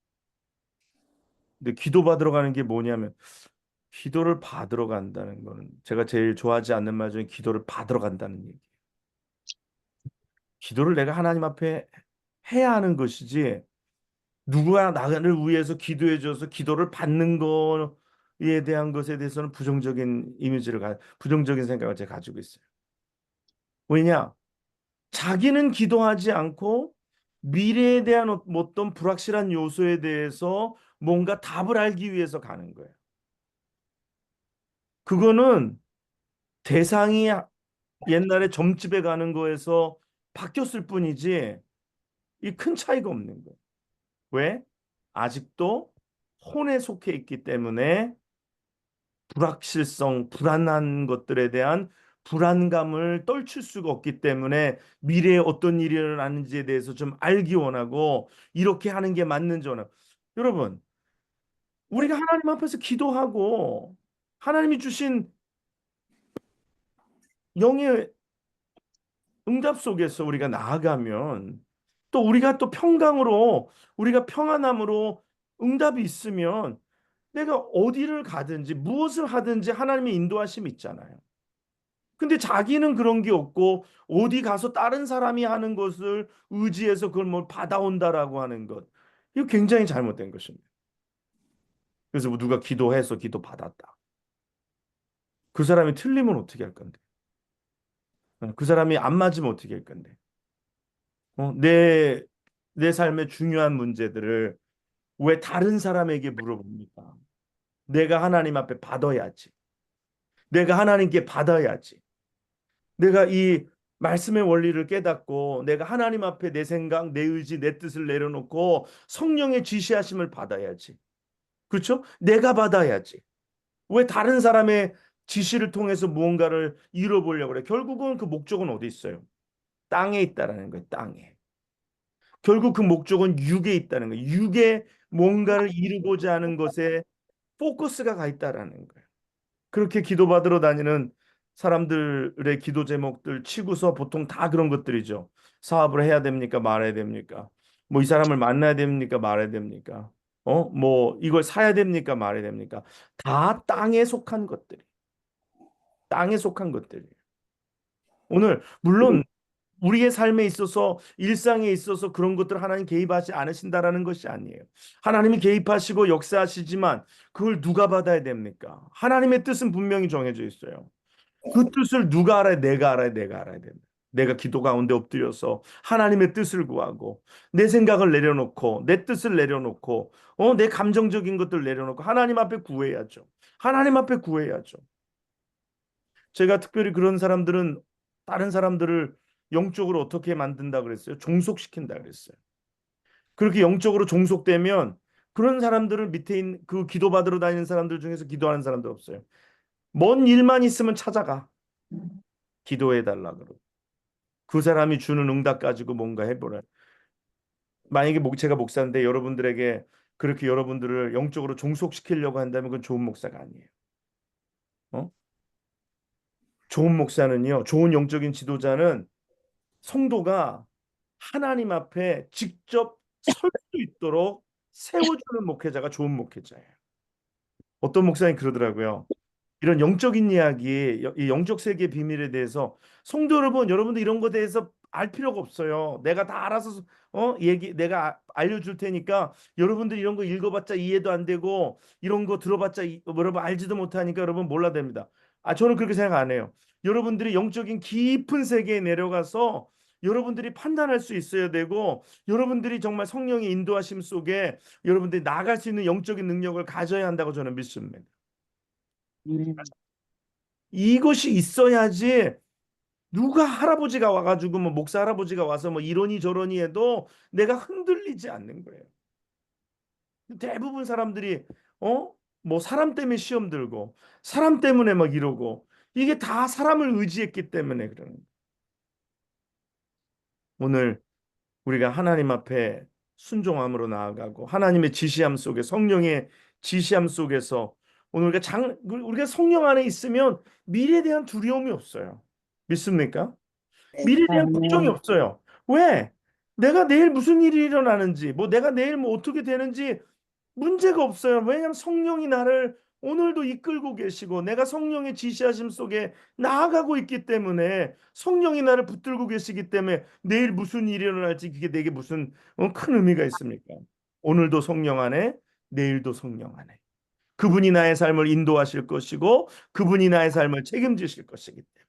근데 기도받으러 가는 게 뭐냐면 기도를 받으러 간다는 거는 제가 제일 좋아하지 않는 말 중에 기도를 받으러 간다는 얘기. 기도를 내가 하나님 앞에 해야 하는 것이지 누가 나를 위해서 기도해 줘서 기도를 받는 거에 대한 것에 대해서는 부정적인 생각을 제가 가지고 있어요. 왜냐? 자기는 기도하지 않고 미래에 대한 어떤 불확실한 요소에 대해서 뭔가 답을 알기 위해서 가는 거예요. 그거는 대상이 옛날에 점집에 가는 거에서 바뀌었을 뿐이지 이 큰 차이가 없는 거예요. 왜? 아직도 혼에 속해 있기 때문에 불확실성, 불안한 것들에 대한 불안감을 떨칠 수가 없기 때문에 미래에 어떤 일이 일어나는지에 대해서 좀 알기 원하고 이렇게 하는 게 맞는지 원하고 여러분, 우리가 하나님 앞에서 기도하고 하나님이 주신 영의 응답 속에서 우리가 나아가면 또 우리가 또 평강으로 우리가 평안함으로 응답이 있으면 내가 어디를 가든지 무엇을 하든지 하나님의 인도하심이 있잖아요. 근데 자기는 그런 게 없고 어디 가서 다른 사람이 하는 것을 의지해서 그걸 뭘 받아온다라고 하는 것. 이거 굉장히 잘못된 것입니다. 그래서 뭐 누가 기도해서 기도 받았다. 그 사람이 틀리면 어떻게 할 건데? 그 사람이 안 맞으면 어떻게 할 건데? 어, 내, 내 삶의 중요한 문제들을 왜 다른 사람에게 물어봅니까? 내가 하나님 앞에 받아야지. 내가 하나님께 받아야지. 내가 이 말씀의 원리를 깨닫고 내가 하나님 앞에 내 생각, 내 의지, 내 뜻을 내려놓고 성령의 지시하심을 받아야지. 그렇죠? 내가 받아야지. 왜 다른 사람의 지시를 통해서 무언가를 이뤄보려고 그래? 결국은 그 목적은 어디 있어요? 땅에 있다라는 거예요. 땅에. 결국 그 목적은 육에 있다는 거예요. 육에 뭔가를 이루고자 하는 것에 포커스가 가 있다라는 거예요. 그렇게 기도받으러 다니는 사람들의 기도 제목들 치고서 보통 다 그런 것들이죠. 사업을 해야 됩니까? 말아야 됩니까? 뭐 이 사람을 만나야 됩니까? 말아야 됩니까? 뭐 이걸 사야 됩니까? 말아야 됩니까? 다 땅에 속한 것들이. 땅에 속한 것들이. 오늘 물론 우리의 삶에 있어서 일상에 있어서 그런 것들 하나님 개입하지 않으신다라는 것이 아니에요. 하나님이 개입하시고 역사하시지만 그걸 누가 받아야 됩니까? 하나님의 뜻은 분명히 정해져 있어요. 그 뜻을 누가 알아야 내가 알아야 내가 알아야 됩니다. 내가 기도 가운데 엎드려서 하나님의 뜻을 구하고 내 생각을 내려놓고 내 뜻을 내려놓고 내 감정적인 것들 내려놓고 하나님 앞에 구해야죠. 하나님 앞에 구해야죠. 제가 특별히 그런 사람들은 다른 사람들을 영적으로 어떻게 만든다 그랬어요? 종속시킨다 그랬어요. 그렇게 영적으로 종속되면 그런 사람들을 밑에 있는 그 기도받으러 다니는 사람들 중에서 기도하는 사람들 없어요. 뭔 일만 있으면 찾아가. 기도해 달라 그러고. 그 사람이 주는 응답 가지고 뭔가 해보라. 만약에 제가 목사인데 여러분들에게 그렇게 여러분들을 영적으로 종속시키려고 한다면 그건 좋은 목사가 아니에요. 어? 좋은 목사는요, 좋은 영적인 지도자는 성도가 하나님 앞에 직접 설 수 있도록 세워주는 목회자가 좋은 목회자예요. 어떤 목사님 그러더라고요. 이런 영적인 이야기, 이 영적 세계의 비밀에 대해서 성도 여러분, 여러분들 이런 거에 대해서 알 필요가 없어요. 내가 다 알아서 내가 알려줄 테니까 여러분들이 이런 거 읽어봤자 이해도 안 되고 이런 거 들어봤자 여러분 알지도 못하니까 여러분 몰라 됩니다. 저는 그렇게 생각 안 해요. 여러분들이 영적인 깊은 세계에 내려가서 여러분들이 판단할 수 있어야 되고 여러분들이 정말 성령의 인도하심 속에 여러분들이 나아갈 수 있는 영적인 능력을 가져야 한다고 저는 믿습니다. 음, 이것이 있어야지 누가 할아버지가 와가지고 뭐 목사 할아버지가 와서 뭐 이러니 저러니 해도 내가 흔들리지 않는 거예요. 대부분 사람들이 뭐 사람 때문에 시험 들고 사람 때문에 막 이러고 이게 다 사람을 의지했기 때문에 그러는 거예요. 오늘 우리가 하나님 앞에 순종함으로 나아가고 하나님의 지시함 속에 성령의 지시함 속에서 오늘 우리가 성령 안에 있으면 미래에 대한 두려움이 없어요. 믿습니까? 미래에 대한 걱정이 아멘. 없어요. 왜? 내가 내일 무슨 일이 일어나는지, 뭐 내가 내일 뭐 어떻게 되는지 문제가 없어요. 왜냐하면 성령이 나를 오늘도 이끌고 계시고 내가 성령의 지시하심 속에 나아가고 있기 때문에 성령이 나를 붙들고 계시기 때문에 내일 무슨 일이 일어날지 그게 내게 무슨 큰 의미가 있습니까? 오늘도 성령 안에, 내일도 성령 안에. 그분이 나의 삶을 인도하실 것이고 그분이 나의 삶을 책임지실 것이기 때문에.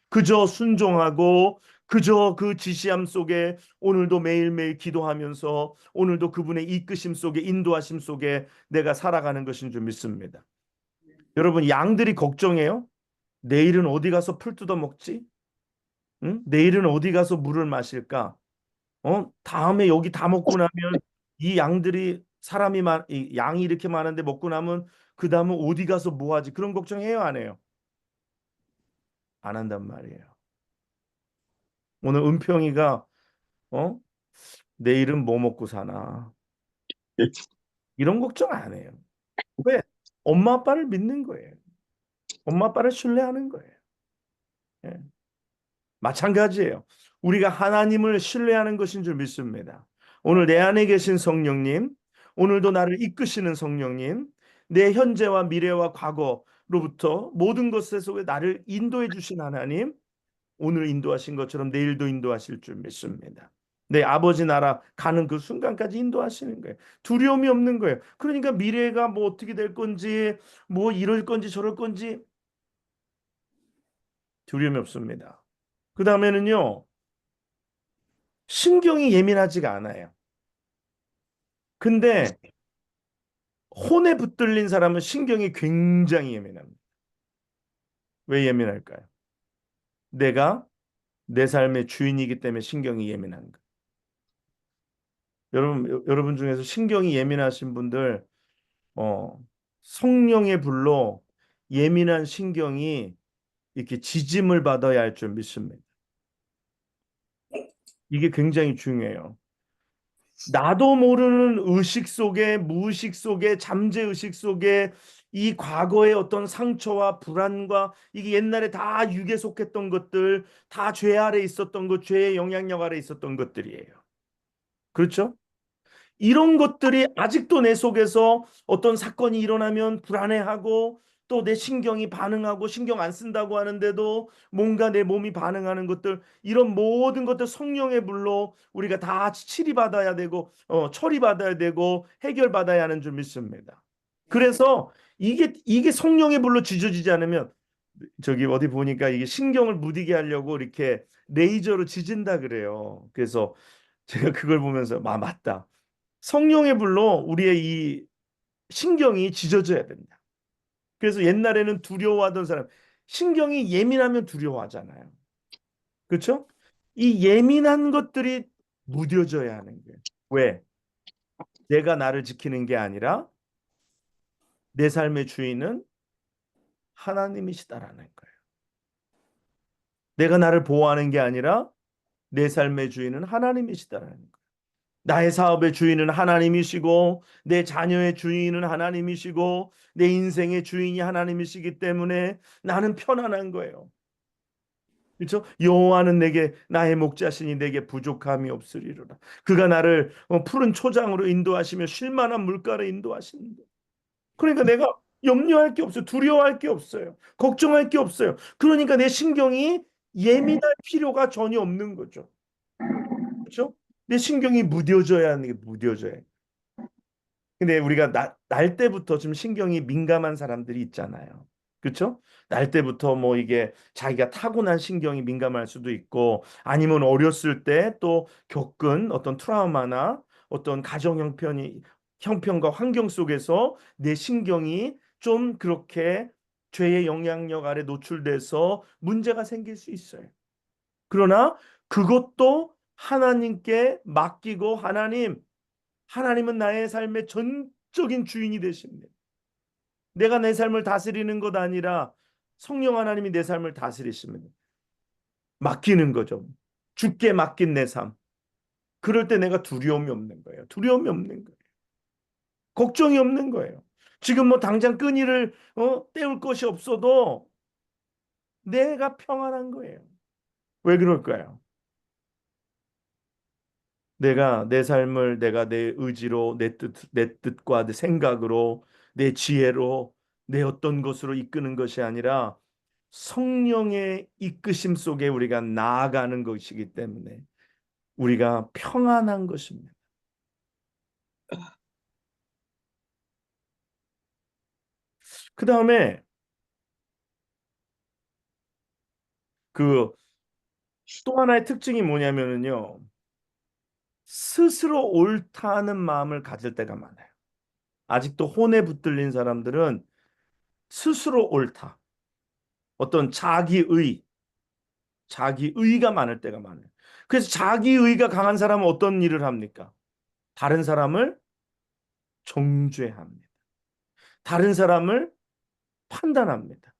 그저 순종하고 그저 그 지시함 속에 오늘도 매일매일 기도하면서 오늘도 그분의 이끄심 속에 인도하심 속에 내가 살아가는 것인 줄 믿습니다. 여러분 양들이 걱정해요. 내일은 어디 가서 풀 뜯어 먹지? 응? 내일은 어디 가서 물을 마실까? 다음에 여기 다 먹고 나면 이 양들이 이 양이 이렇게 많은데 먹고 나면 그 다음은 어디 가서 뭐 하지? 그런 걱정해요, 안 해요? 안 한단 말이에요. 오늘 은평이가 어? 내일은 뭐 먹고 사나? 이런 걱정 안 해요. 왜? 엄마 아빠를 믿는 거예요. 엄마 아빠를 신뢰하는 거예요. 예. 마찬가지예요. 우리가 하나님을 신뢰하는 것인 줄 믿습니다. 오늘 내 안에 계신 성령님, 오늘도 나를 이끄시는 성령님, 내 현재와 미래와 과거로부터 모든 것에 속에 나를 인도해 주신 하나님, 오늘 인도하신 것처럼 내일도 인도하실 줄 믿습니다. 내 아버지 나라 가는 그 순간까지 인도하시는 거예요. 두려움이 없는 거예요. 그러니까 미래가 뭐 어떻게 될 건지, 뭐 이럴 건지 저럴 건지 두려움이 없습니다. 그 다음에는요, 신경이 예민하지가 않아요. 근데 혼에 붙들린 사람은 신경이 굉장히 예민합니다. 왜 예민할까요? 내가 내 삶의 주인이기 때문에 신경이 예민한 거예요. 여러분 중에서 신경이 예민하신 분들 성령의 불로 예민한 신경이 이렇게 지짐을 받아야 할 줄 믿습니다. 이게 굉장히 중요해요. 나도 모르는 의식 속에, 무의식 속에, 잠재의식 속에 이 과거의 어떤 상처와 불안과 이게 옛날에 다 육에 속했던 것들, 다 죄 아래 있었던 것, 죄의 영향력 아래 있었던 것들이에요. 그렇죠? 이런 것들이 아직도 내 속에서 어떤 사건이 일어나면 불안해하고 또 내 신경이 반응하고 신경 안 쓴다고 하는데도 뭔가 내 몸이 반응하는 것들 이런 모든 것들 성령의 불로 우리가 다 치리받아야 되고 처리받아야 되고 해결받아야 하는 줄 믿습니다. 그래서 이게 성령의 불로 지져지지 않으면 저기 어디 보니까 이게 신경을 무디게 하려고 이렇게 레이저로 지진다 그래요. 그래서 제가 그걸 보면서 맞다. 성령의 불로 우리의 이 신경이 짖어져야 된다. 그래서 옛날에는 두려워하던 사람, 신경이 예민하면 두려워하잖아요. 그렇죠? 이 예민한 것들이 무뎌져야 하는 거예요. 왜? 내가 나를 지키는 게 아니라 내 삶의 주인은 하나님이시다라는 거예요. 내가 나를 보호하는 게 아니라 내 삶의 주인은 하나님이시다라는 거예요. 나의 사업의 주인은 하나님이시고 내 자녀의 주인은 하나님이시고 내 인생의 주인이 하나님이시기 때문에 나는 편안한 거예요. 그렇죠? 여호와는 내게 나의 목자시니 내게 부족함이 없으리로다. 그가 나를 푸른 초장으로 인도하시며 쉴만한 물가로 인도하시는데. 그러니까 내가 염려할 게 없어요. 두려워할 게 없어요. 걱정할 게 없어요. 그러니까 내 신경이 예민할 필요가 전혀 없는 거죠. 그렇죠? 내 신경이 무뎌져야 하는 게 무뎌져야 해요. 근데 우리가 날 때부터 좀 신경이 민감한 사람들이 있잖아요. 그렇죠? 날 때부터 뭐 이게 자기가 타고난 신경이 민감할 수도 있고 아니면 어렸을 때 또 겪은 어떤 트라우마나 어떤 가정 형편과 환경 속에서 내 신경이 좀 그렇게 죄의 영향력 아래 노출돼서 문제가 생길 수 있어요. 그러나 그것도 하나님께 맡기고 하나님은 나의 삶의 전적인 주인이 되십니다. 내가 내 삶을 다스리는 것 아니라 성령 하나님이 내 삶을 다스리십니다. 맡기는 거죠. 주께 맡긴 내 삶. 그럴 때 내가 두려움이 없는 거예요. 두려움이 없는 거예요. 걱정이 없는 거예요. 지금 뭐 당장 끈이를 떼울 것이 없어도 내가 평안한 거예요. 왜 그럴까요? 내가 내 삶을 내가 내 의지로 내 뜻과 내 생각으로 내 지혜로 내 어떤 것으로 이끄는 것이 아니라 성령의 이끄심 속에 우리가 나아가는 것이기 때문에 우리가 평안한 것입니다. 그 다음에 그 또 하나의 특징이 뭐냐면은요. 스스로 옳다는 마음을 가질 때가 많아요. 아직도 혼에 붙들린 사람들은 스스로 옳다. 어떤 자기의가 많을 때가 많아요. 그래서 자기의가 강한 사람은 어떤 일을 합니까? 다른 사람을 정죄합니다. 다른 사람을 판단합니다.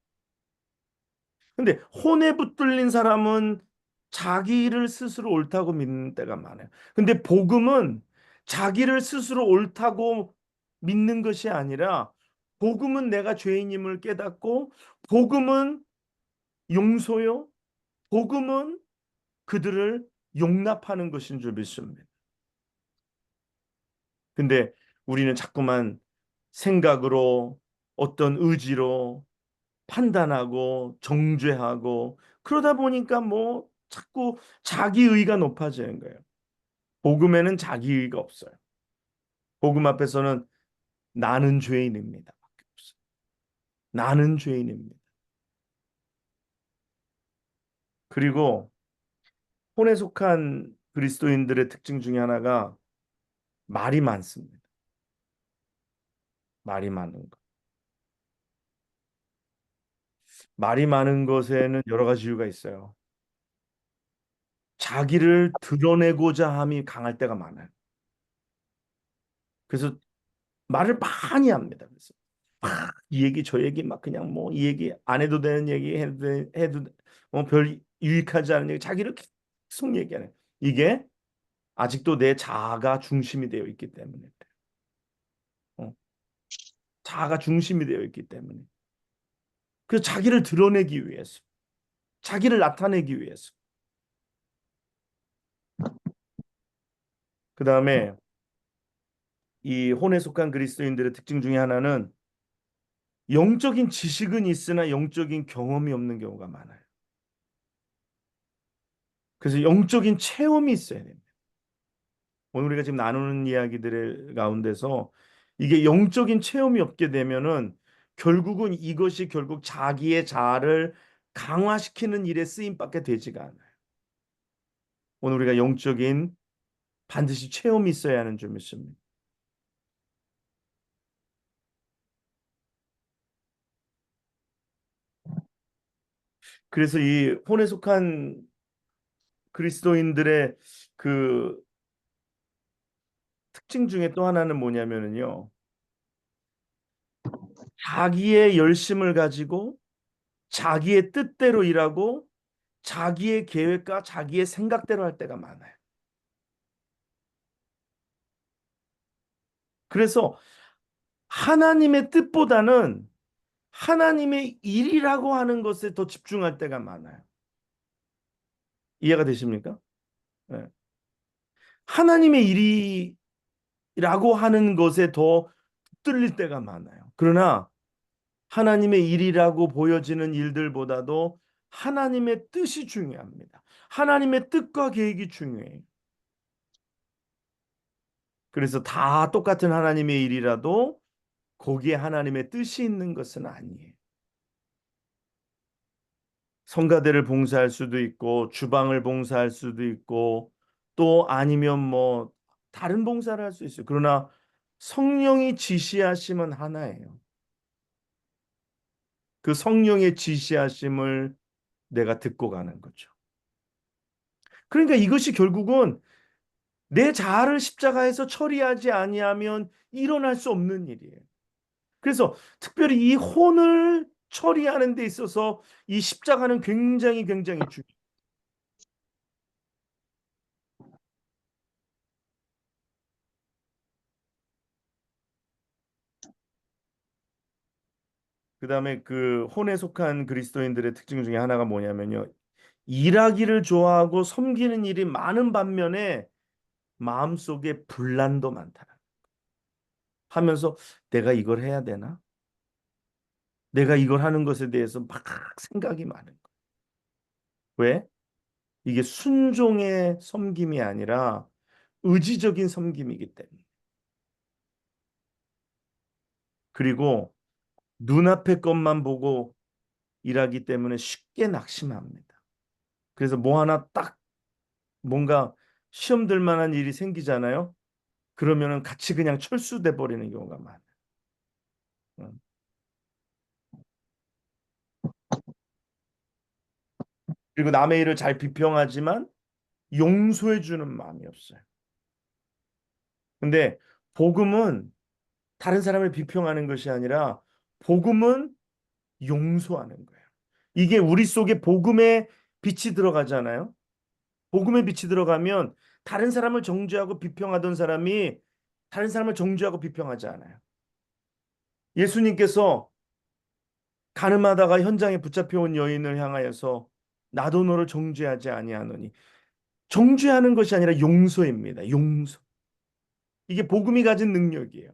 근데 혼에 붙들린 사람은 자기를 스스로 옳다고 믿는 때가 많아요. 근데 복음은 자기를 스스로 옳다고 믿는 것이 아니라 복음은 내가 죄인임을 깨닫고 복음은 용서요. 복음은 그들을 용납하는 것인 줄 믿습니다. 근데 우리는 자꾸만 생각으로 어떤 의지로 판단하고 정죄하고 그러다 보니까 뭐 자꾸 자기의가 높아지는 거예요. 복음에는 자기의가 없어요. 복음 앞에서는 나는 죄인입니다. 나는 죄인입니다. 그리고 혼에 속한 그리스도인들의 특징 중에 하나가 말이 많습니다. 말이 많은 것. 말이 많은 것에는 여러 가지 이유가 있어요. 자기를 드러내고자 함이 강할 때가 많아요. 그래서 말을 많이 합니다. 그래서 막 이 얘기 저 얘기 막 그냥 뭐 이 얘기 안 해도 되는 얘기 해도 별 유익하지 않은 얘기 자기를 계속 얘기하는 이게 아직도 내 자아가 중심이 되어 있기 때문에 어, 자아가 중심이 되어 있기 때문에. 그래서 자기를 드러내기 위해서, 자기를 나타내기 위해서. 그 다음에 이 혼에 속한 그리스도인들의 특징 중에 하나는 영적인 지식은 있으나 영적인 경험이 없는 경우가 많아요. 그래서 영적인 체험이 있어야 됩니다. 오늘 우리가 지금 나누는 이야기들의 가운데서 이게 영적인 체험이 없게 되면은 결국은 이것이 결국 자기의 자아를 강화시키는 일에 쓰임밖에 되지가 않아요. 오늘 우리가 영적인 반드시 체험이 있어야 하는 줄 믿습니다. 그래서 이 혼에 속한 그리스도인들의 그 특징 중에 또 하나는 뭐냐면은요. 자기의 열심을 가지고 자기의 뜻대로 일하고 자기의 계획과 자기의 생각대로 할 때가 많아요. 그래서 하나님의 뜻보다는 하나님의 일이라고 하는 것에 더 집중할 때가 많아요. 이해가 되십니까? 네. 하나님의 일이라고 하는 것에 더 붙들릴 때가 많아요. 그러나 하나님의 일이라고 보여지는 일들보다도 하나님의 뜻이 중요합니다. 하나님의 뜻과 계획이 중요해요. 그래서 다 똑같은 하나님의 일이라도 거기에 하나님의 뜻이 있는 것은 아니에요. 성가대를 봉사할 수도 있고 주방을 봉사할 수도 있고 또 아니면 뭐 다른 봉사를 할 수 있어요. 그러나 성령이 지시하심은 하나예요. 그 성령의 지시하심을 내가 듣고 가는 거죠. 그러니까 이것이 결국은 내 자아를 십자가에서 처리하지 아니하면 일어날 수 없는 일이에요. 그래서 특별히 이 혼을 처리하는 데 있어서 이 십자가는 굉장히 중요해요. 그다음에 그 혼에 속한 그리스도인들의 특징 중에 하나가 뭐냐면요. 일하기를 좋아하고 섬기는 일이 많은 반면에 마음속에 분란도 많다. 하면서 내가 이걸 해야 되나? 내가 이걸 하는 것에 대해서 막 생각이 많은 거예요. 왜? 이게 순종의 섬김이 아니라 의지적인 섬김이기 때문에. 그리고 눈앞의 것만 보고 일하기 때문에 쉽게 낙심합니다. 그래서 뭐 하나 딱 뭔가 시험 들 만한 일이 생기잖아요. 그러면은 같이 그냥 철수돼 버리는 경우가 많아요. 음. 그리고 남의 일을 잘 비평하지만 용서해 주는 마음이 없어요. 근데 복음은 다른 사람을 비평하는 것이 아니라 복음은 용서하는 거예요. 이게 우리 속에 복음의 빛이 들어가잖아요. 복음의 빛이 들어가면 다른 사람을 정죄하고 비평하던 사람이 다른 사람을 정죄하고 비평하지 않아요. 예수님께서 가늠하다가 현장에 붙잡혀온 여인을 향하여서 나도 너를 정죄하지 아니하노니 정죄하는 것이 아니라 용서입니다. 용서. 이게 복음이 가진 능력이에요.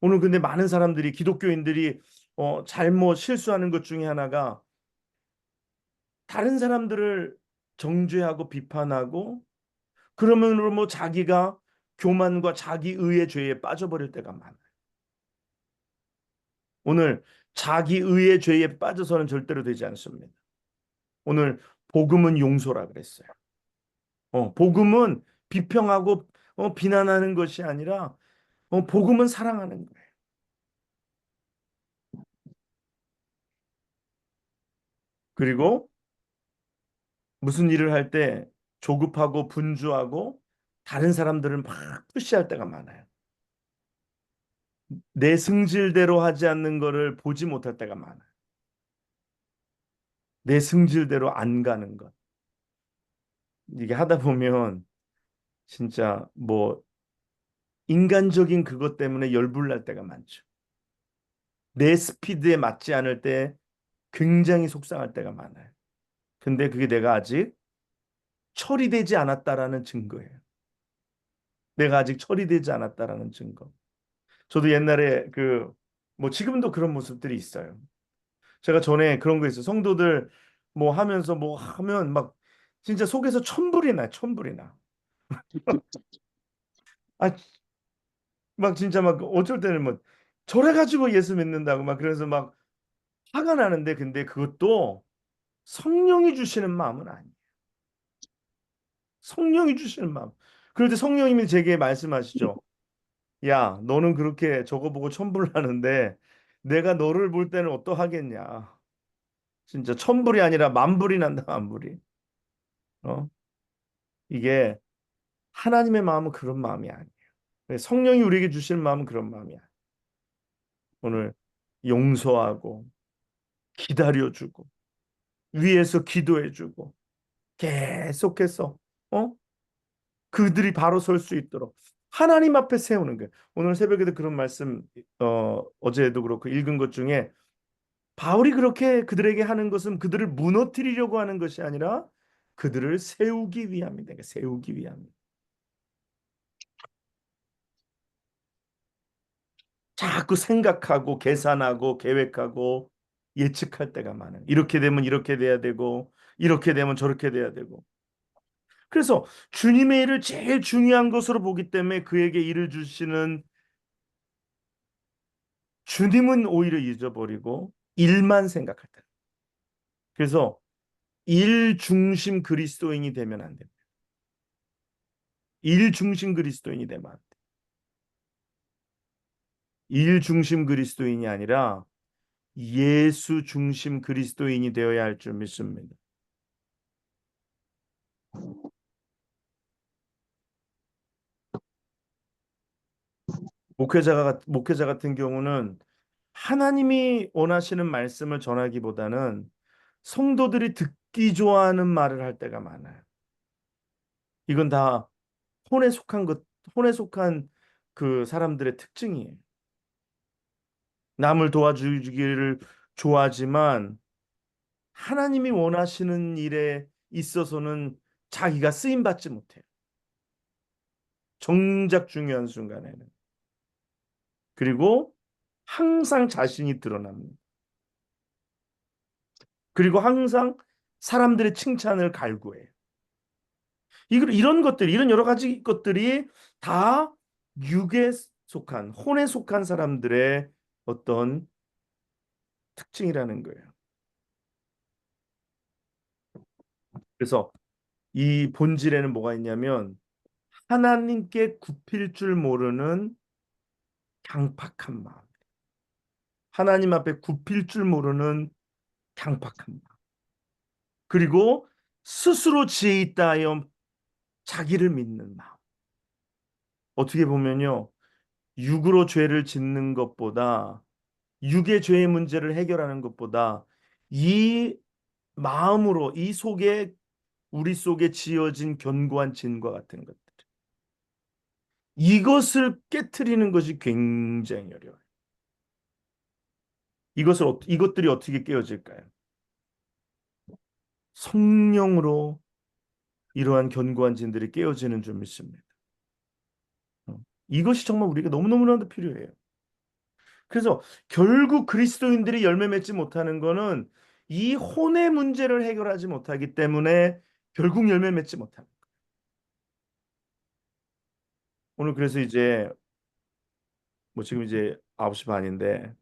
오늘 근데 많은 사람들이 기독교인들이 잘못 실수하는 것 중에 하나가 다른 사람들을 정죄하고 비판하고 그러면으로 뭐 자기가 교만과 자기 의의 죄에 빠져버릴 때가 많아요. 오늘 자기 의의 죄에 빠져서는 절대로 되지 않습니다. 오늘 복음은 용서라 그랬어요. 복음은 비평하고 비난하는 것이 아니라 복음은 사랑하는 거예요. 그리고 무슨 일을 할 때 조급하고 분주하고 다른 사람들은 막 푸시할 때가 많아요. 내 승질대로 하지 않는 거를 보지 못할 때가 많아요. 내 승질대로 안 가는 것. 이게 하다 보면 진짜 뭐 인간적인 그것 때문에 열불날 때가 많죠. 내 스피드에 맞지 않을 때 굉장히 속상할 때가 많아요. 근데 그게 내가 아직 처리되지 않았다라는 증거예요. 내가 아직 처리되지 않았다라는 증거. 저도 옛날에 뭐 지금도 그런 모습들이 있어요. 제가 전에 그런 거 있어요. 성도들 뭐 하면서 뭐 하면 막 진짜 속에서 천불이 나요. 천불이 나. 아, 막 진짜 막 어쩔 때는 뭐 저래 가지고 예수 믿는다고 막 그래서 막 화가 나는데 근데 그것도 성령이 주시는 마음은 아니에요. 성령이 주시는 마음. 그럴 때 성령님이 제게 말씀하시죠. 야, 너는 그렇게 저거 보고 천불나는데 내가 너를 볼 때는 어떠하겠냐. 진짜 천불이 아니라 만불이 난다, 만불이. 어? 이게 하나님의 마음은 그런 마음이 아니에요. 성령이 우리에게 주시는 마음은 그런 마음이야. 오늘 용서하고 기다려주고 위에서 기도해주고 계속해서 어? 그들이 바로 설 수 있도록 하나님 앞에 세우는 거예요. 오늘 새벽에도 그런 말씀 어제도 그렇고 읽은 것 중에 바울이 그렇게 그들에게 하는 것은 그들을 무너뜨리려고 하는 것이 아니라 그들을 세우기 위함이다. 그러니까 세우기 위함. 자꾸 생각하고 계산하고 계획하고 예측할 때가 많아요. 이렇게 되면 이렇게 돼야 되고 이렇게 되면 저렇게 돼야 되고. 그래서 주님의 일을 제일 중요한 것으로 보기 때문에 그에게 일을 주시는 주님은 오히려 잊어버리고 일만 생각할 때. 그래서 일 중심 그리스도인이 되면 안 됩니다. 일 중심 그리스도인이 되면 안 돼. 일 중심 그리스도인이 아니라 예수 중심 그리스도인이 되어야 할 줄 믿습니다. 목회자 같은 경우는 하나님이 원하시는 말씀을 전하기보다는 성도들이 듣기 좋아하는 말을 할 때가 많아요. 이건 다 혼에 속한 혼에 속한 그 사람들의 특징이에요. 남을 도와주기를 좋아하지만 하나님이 원하시는 일에 있어서는 자기가 쓰임 받지 못해요. 정작 중요한 순간에는. 그리고 항상 자신이 드러납니다. 그리고 항상 사람들의 칭찬을 갈구해요. 이런 것들, 이런 여러 가지 것들이 다 육에 속한, 혼에 속한 사람들의 어떤 특징이라는 거예요. 그래서 이 본질에는 뭐가 있냐면 하나님께 굽힐 줄 모르는 강팍한 마음. 하나님 앞에 굽힐 줄 모르는 강팍한 마음. 그리고 스스로 지혜 있다 하여 자기를 믿는 마음. 어떻게 보면요. 육으로 죄를 짓는 것보다 육의 죄의 문제를 해결하는 것보다 이 마음으로 이 속에 우리 속에 지어진 견고한 진과 같은 것들 이것을 깨트리는 것이 굉장히 어려워요. 이것들이 어떻게 깨어질까요? 성령으로 이러한 견고한 진들이 깨어지는 줄 믿습니다. 이것이 정말 우리가 너무너무나도 필요해요. 그래서 결국 그리스도인들이 열매 맺지 못하는 거는 이 혼의 문제를 해결하지 못하기 때문에 결국 열매 맺지 못합니다. 오늘 그래서 이제 뭐 지금 이제 9시 반인데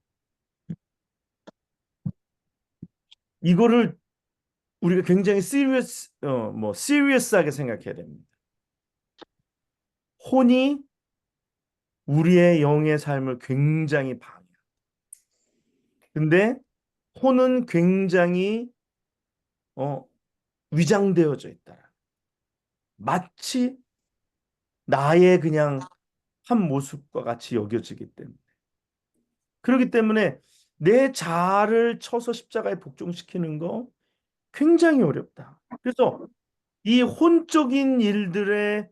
이거를 우리가 굉장히 시리어스하게 생각해야 됩니다. 혼이 우리의 영의 삶을 굉장히 방해해요. 근데 혼은 굉장히 어, 위장되어져 있다. 마치 나의 그냥 한 모습과 같이 여겨지기 때문에. 그렇기 때문에 내 자아를 쳐서 십자가에 복종시키는 거 굉장히 어렵다. 그래서 이 혼적인 일들의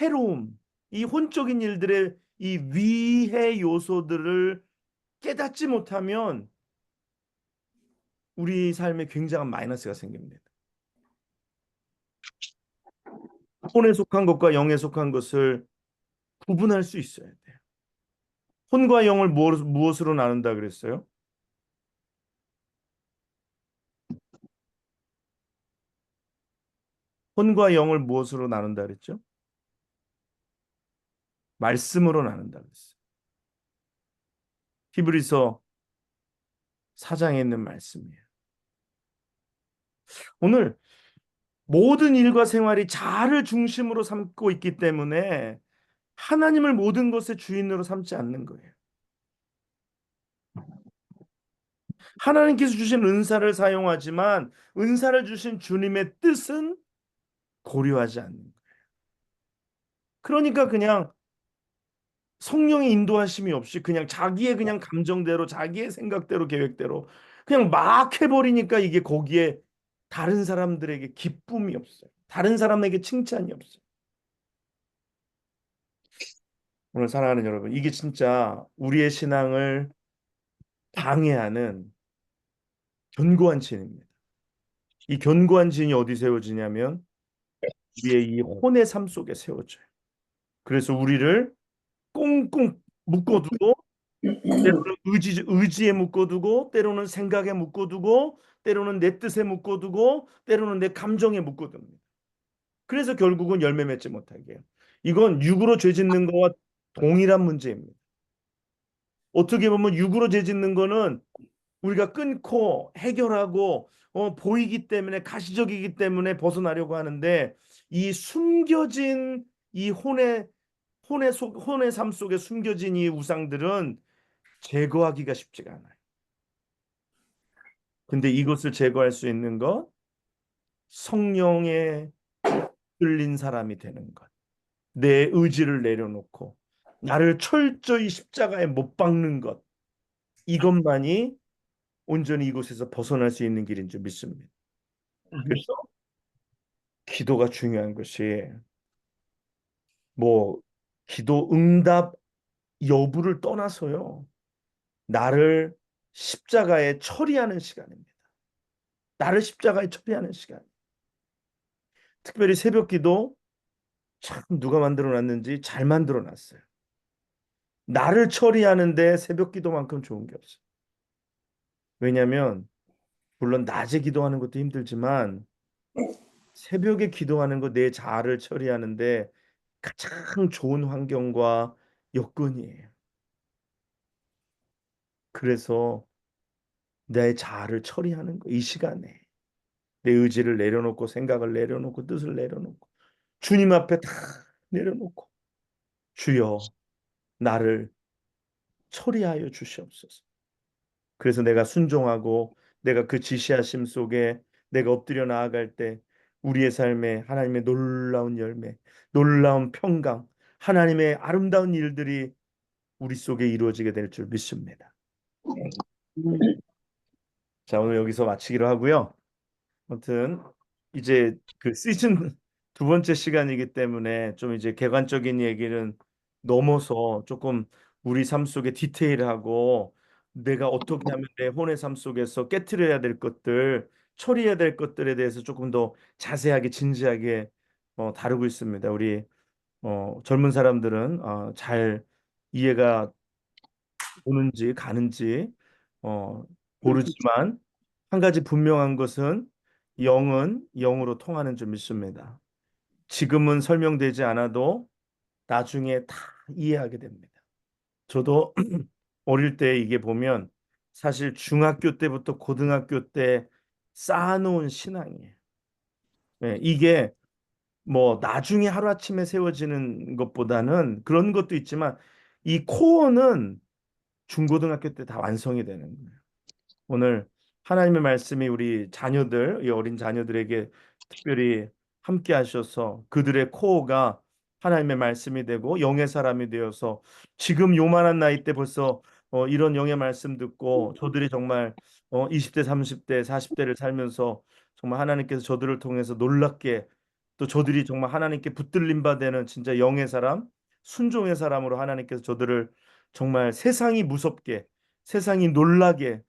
해로움, 이 혼적인 일들의 이 위해 요소들을 깨닫지 못하면 우리 삶에 굉장한 마이너스가 생깁니다. 혼에 속한 것과 영에 속한 것을 구분할 수 있어야 돼요. 혼과 영을 무엇으로 나눈다 그랬어요? 혼과 영을 무엇으로 나눈다 그랬죠? 말씀으로 나눈다 그랬어요. 히브리서 4장에 있는 말씀이에요. 오늘 모든 일과 생활이 자아를 중심으로 삼고 있기 때문에 하나님을 모든 것의 주인으로 삼지 않는 거예요. 하나님께서 주신 은사를 사용하지만 은사를 주신 주님의 뜻은 고려하지 않는 거예요. 그러니까 그냥 성령의 인도하심이 없이 그냥 자기의 그냥 감정대로 자기의 생각대로 계획대로 그냥 막 해버리니까 이게 거기에 다른 사람들에게 기쁨이 없어요. 다른 사람에게 칭찬이 없어요. 오늘 사랑하는 여러분, 이게 진짜 우리의 신앙을 방해하는 견고한 진입니다. 이 견고한 진이 어디 세워지냐면 우리의 이 혼의 삶 속에 세워져요. 그래서 우리를 꽁꽁 묶어두고 때로는 의지에 묶어두고 때로는 생각에 묶어두고 때로는 내 뜻에 묶어두고 때로는 내 감정에 묶어둡니다. 그래서 결국은 열매 맺지 못하게 해요. 이건 육으로 죄 짓는 거와 동일한 문제입니다. 어떻게 보면 육으로 죄 짓는 거는 우리가 끊고 해결하고 보이기 때문에 가시적이기 때문에 벗어나려고 하는데 이 숨겨진 이 혼의 삶 속에 숨겨진 이 우상들은 제거하기가 쉽지가 않아요. 근데 이것을 제거할 수 있는 것 성령에 끌린 사람이 되는 것. 내 의지를 내려놓고 나를 철저히 십자가에 못 박는 것. 이것만이 온전히 이곳에서 벗어날 수 있는 길인 줄 믿습니다. 그래서 기도가 중요한 것이 뭐 기도 응답 여부를 떠나서요. 나를 십자가에 처리하는 시간입니다. 나를 십자가에 처리하는 시간. 특별히 새벽 기도 참 누가 만들어 놨는지 잘 만들어 놨어요. 나를 처리하는데 새벽 기도만큼 좋은 게 없어요. 왜냐하면 물론 낮에 기도하는 것도 힘들지만 새벽에 기도하는 거 내 자아를 처리하는데 가장 좋은 환경과 여건이에요. 그래서 내 자아를 처리하는 거, 이 시간에 내 의지를 내려놓고 생각을 내려놓고 뜻을 내려놓고 주님 앞에 다 내려놓고 주여 나를 처리하여 주시옵소서. 그래서 내가 순종하고 내가 그 지시하심 속에 내가 엎드려 나아갈 때 우리의 삶에 하나님의 놀라운 열매, 놀라운 평강, 하나님의 아름다운 일들이 우리 속에 이루어지게 될 줄 믿습니다. 자, 오늘 여기서 마치기로 하고요. 아무튼 이제 그 시즌 두 번째 시간이기 때문에 좀 이제 객관적인 얘기는 넘어서 조금 우리 삶 속에 디테일하고 내가 어떻게 하면 내 혼의 삶 속에서 깨트려야 될 것들, 처리해야 될 것들에 대해서 조금 더 자세하게 진지하게 다루고 있습니다. 우리 젊은 사람들은 잘 이해가 오는지 가는지 어, 모르지만 한 가지 분명한 것은 영은 영으로 통하는 줄 믿습니다. 지금은 설명되지 않아도 나중에 다 이해하게 됩니다. 저도 어릴 때 이게 보면 사실 중학교 때부터 고등학교 때 쌓아놓은 신앙이에요. 네, 이게 뭐 나중에 하루아침에 세워지는 것보다는 그런 것도 있지만 이 코어는 중고등학교 때 다 완성이 되는 거예요. 오늘 하나님의 말씀이 우리 자녀들, 이 어린 자녀들에게 특별히 함께 하셔서 그들의 코어가 하나님의 말씀이 되고 영의 사람이 되어서 지금 요만한 나이 때 벌써 이런 영의 말씀 듣고 저들이 정말 20대, 30대, 40대를 살면서 정말 하나님께서 저들을 통해서 놀랍게 또 저들이 정말 하나님께 붙들림 바 되는 진짜 영의 사람, 순종의 사람으로 하나님께서 저들을 정말 세상이 무섭게, 세상이 놀라게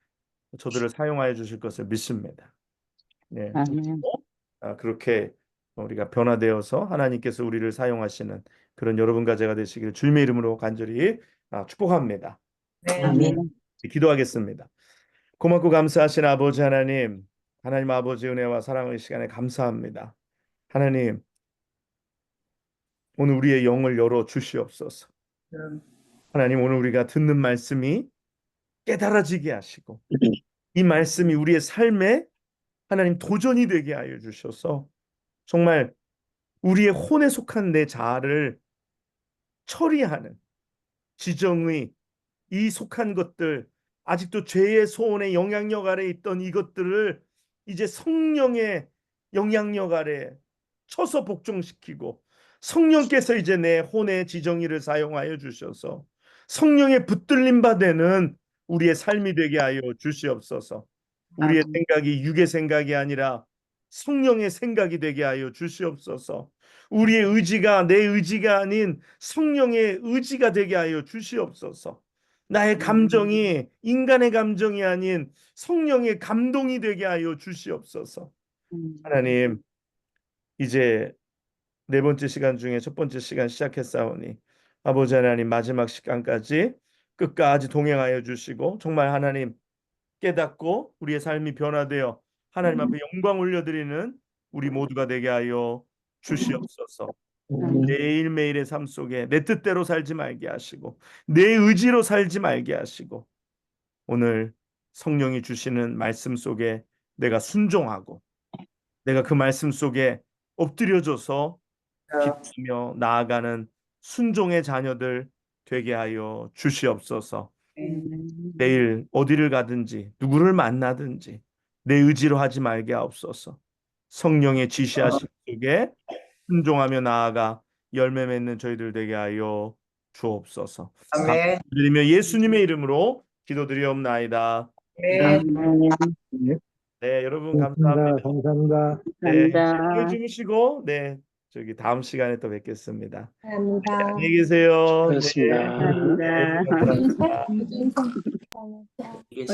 저들을 사용하여 주실 것을 믿습니다. 네. 아멘. 그렇게 우리가 변화되어서 하나님께서 우리를 사용하시는 그런 여러분과 제가 되시기를 주님의 이름으로 간절히 축복합니다. 아멘. 기도하겠습니다. 고맙고 감사하신 아버지 하나님, 하나님 아버지 은혜와 사랑의 시간에 감사합니다. 하나님, 오늘 우리의 영을 열어 주시옵소서. 하나님, 오늘 우리가 듣는 말씀이 깨달아지게 하시고 이 말씀이 우리의 삶에 하나님 도전이 되게 하여 주셔서 정말 우리의 혼에 속한 내 자아를 처리하는 지정의 이 속한 것들, 아직도 죄의 소원의 영향력 아래 있던 이것들을 이제 성령의 영향력 아래 쳐서 복종시키고 성령께서 이제 내 혼의 지정의를 사용하여 주셔서 성령의 붙들림 바되는 우리의 삶이 되게 하여 주시옵소서. 우리의 생각이 육의 생각이 아니라 성령의 생각이 되게 하여 주시옵소서. 우리의 의지가 내 의지가 아닌 성령의 의지가 되게 하여 주시옵소서. 나의 감정이 인간의 감정이 아닌 성령의 감동이 되게 하여 주시옵소서. 하나님, 이제 네 번째 시간 중에 첫 번째 시간 시작했사오니 아버지 하나님 마지막 시간까지 끝까지 동행하여 주시고 정말 하나님 깨닫고 우리의 삶이 변화되어 하나님 앞에 영광 올려드리는 우리 모두가 되게 하여 주시옵소서. 매일매일의 삶 속에 내 뜻대로 살지 말게 하시고 내 의지로 살지 말게 하시고 오늘 성령이 주시는 말씀 속에 내가 순종하고 내가 그 말씀 속에 엎드려져서 기도하며 나아가는 순종의 자녀들 되게 하여 주시옵소서. 내일 어디를 가든지 누구를 만나든지 내 의지로 하지 말게 하옵소서. 성령의 지시하심 속에 순종하며 나아가 열매 맺는 저희들 되게 하여 주옵소서. 아멘. 감사드리며 예수님의 이름으로 기도드리옵나이다. 네, 여러분 감사합니다. 감사합니다. 네, 감사합니다. 주무시고 네, 저기 다음 시간에 또 뵙겠습니다. 감사합니다. 안녕히 계세요. 네, 고맙습니다. 네, 감사합니다. 수고하셨습니다. 감사합니다.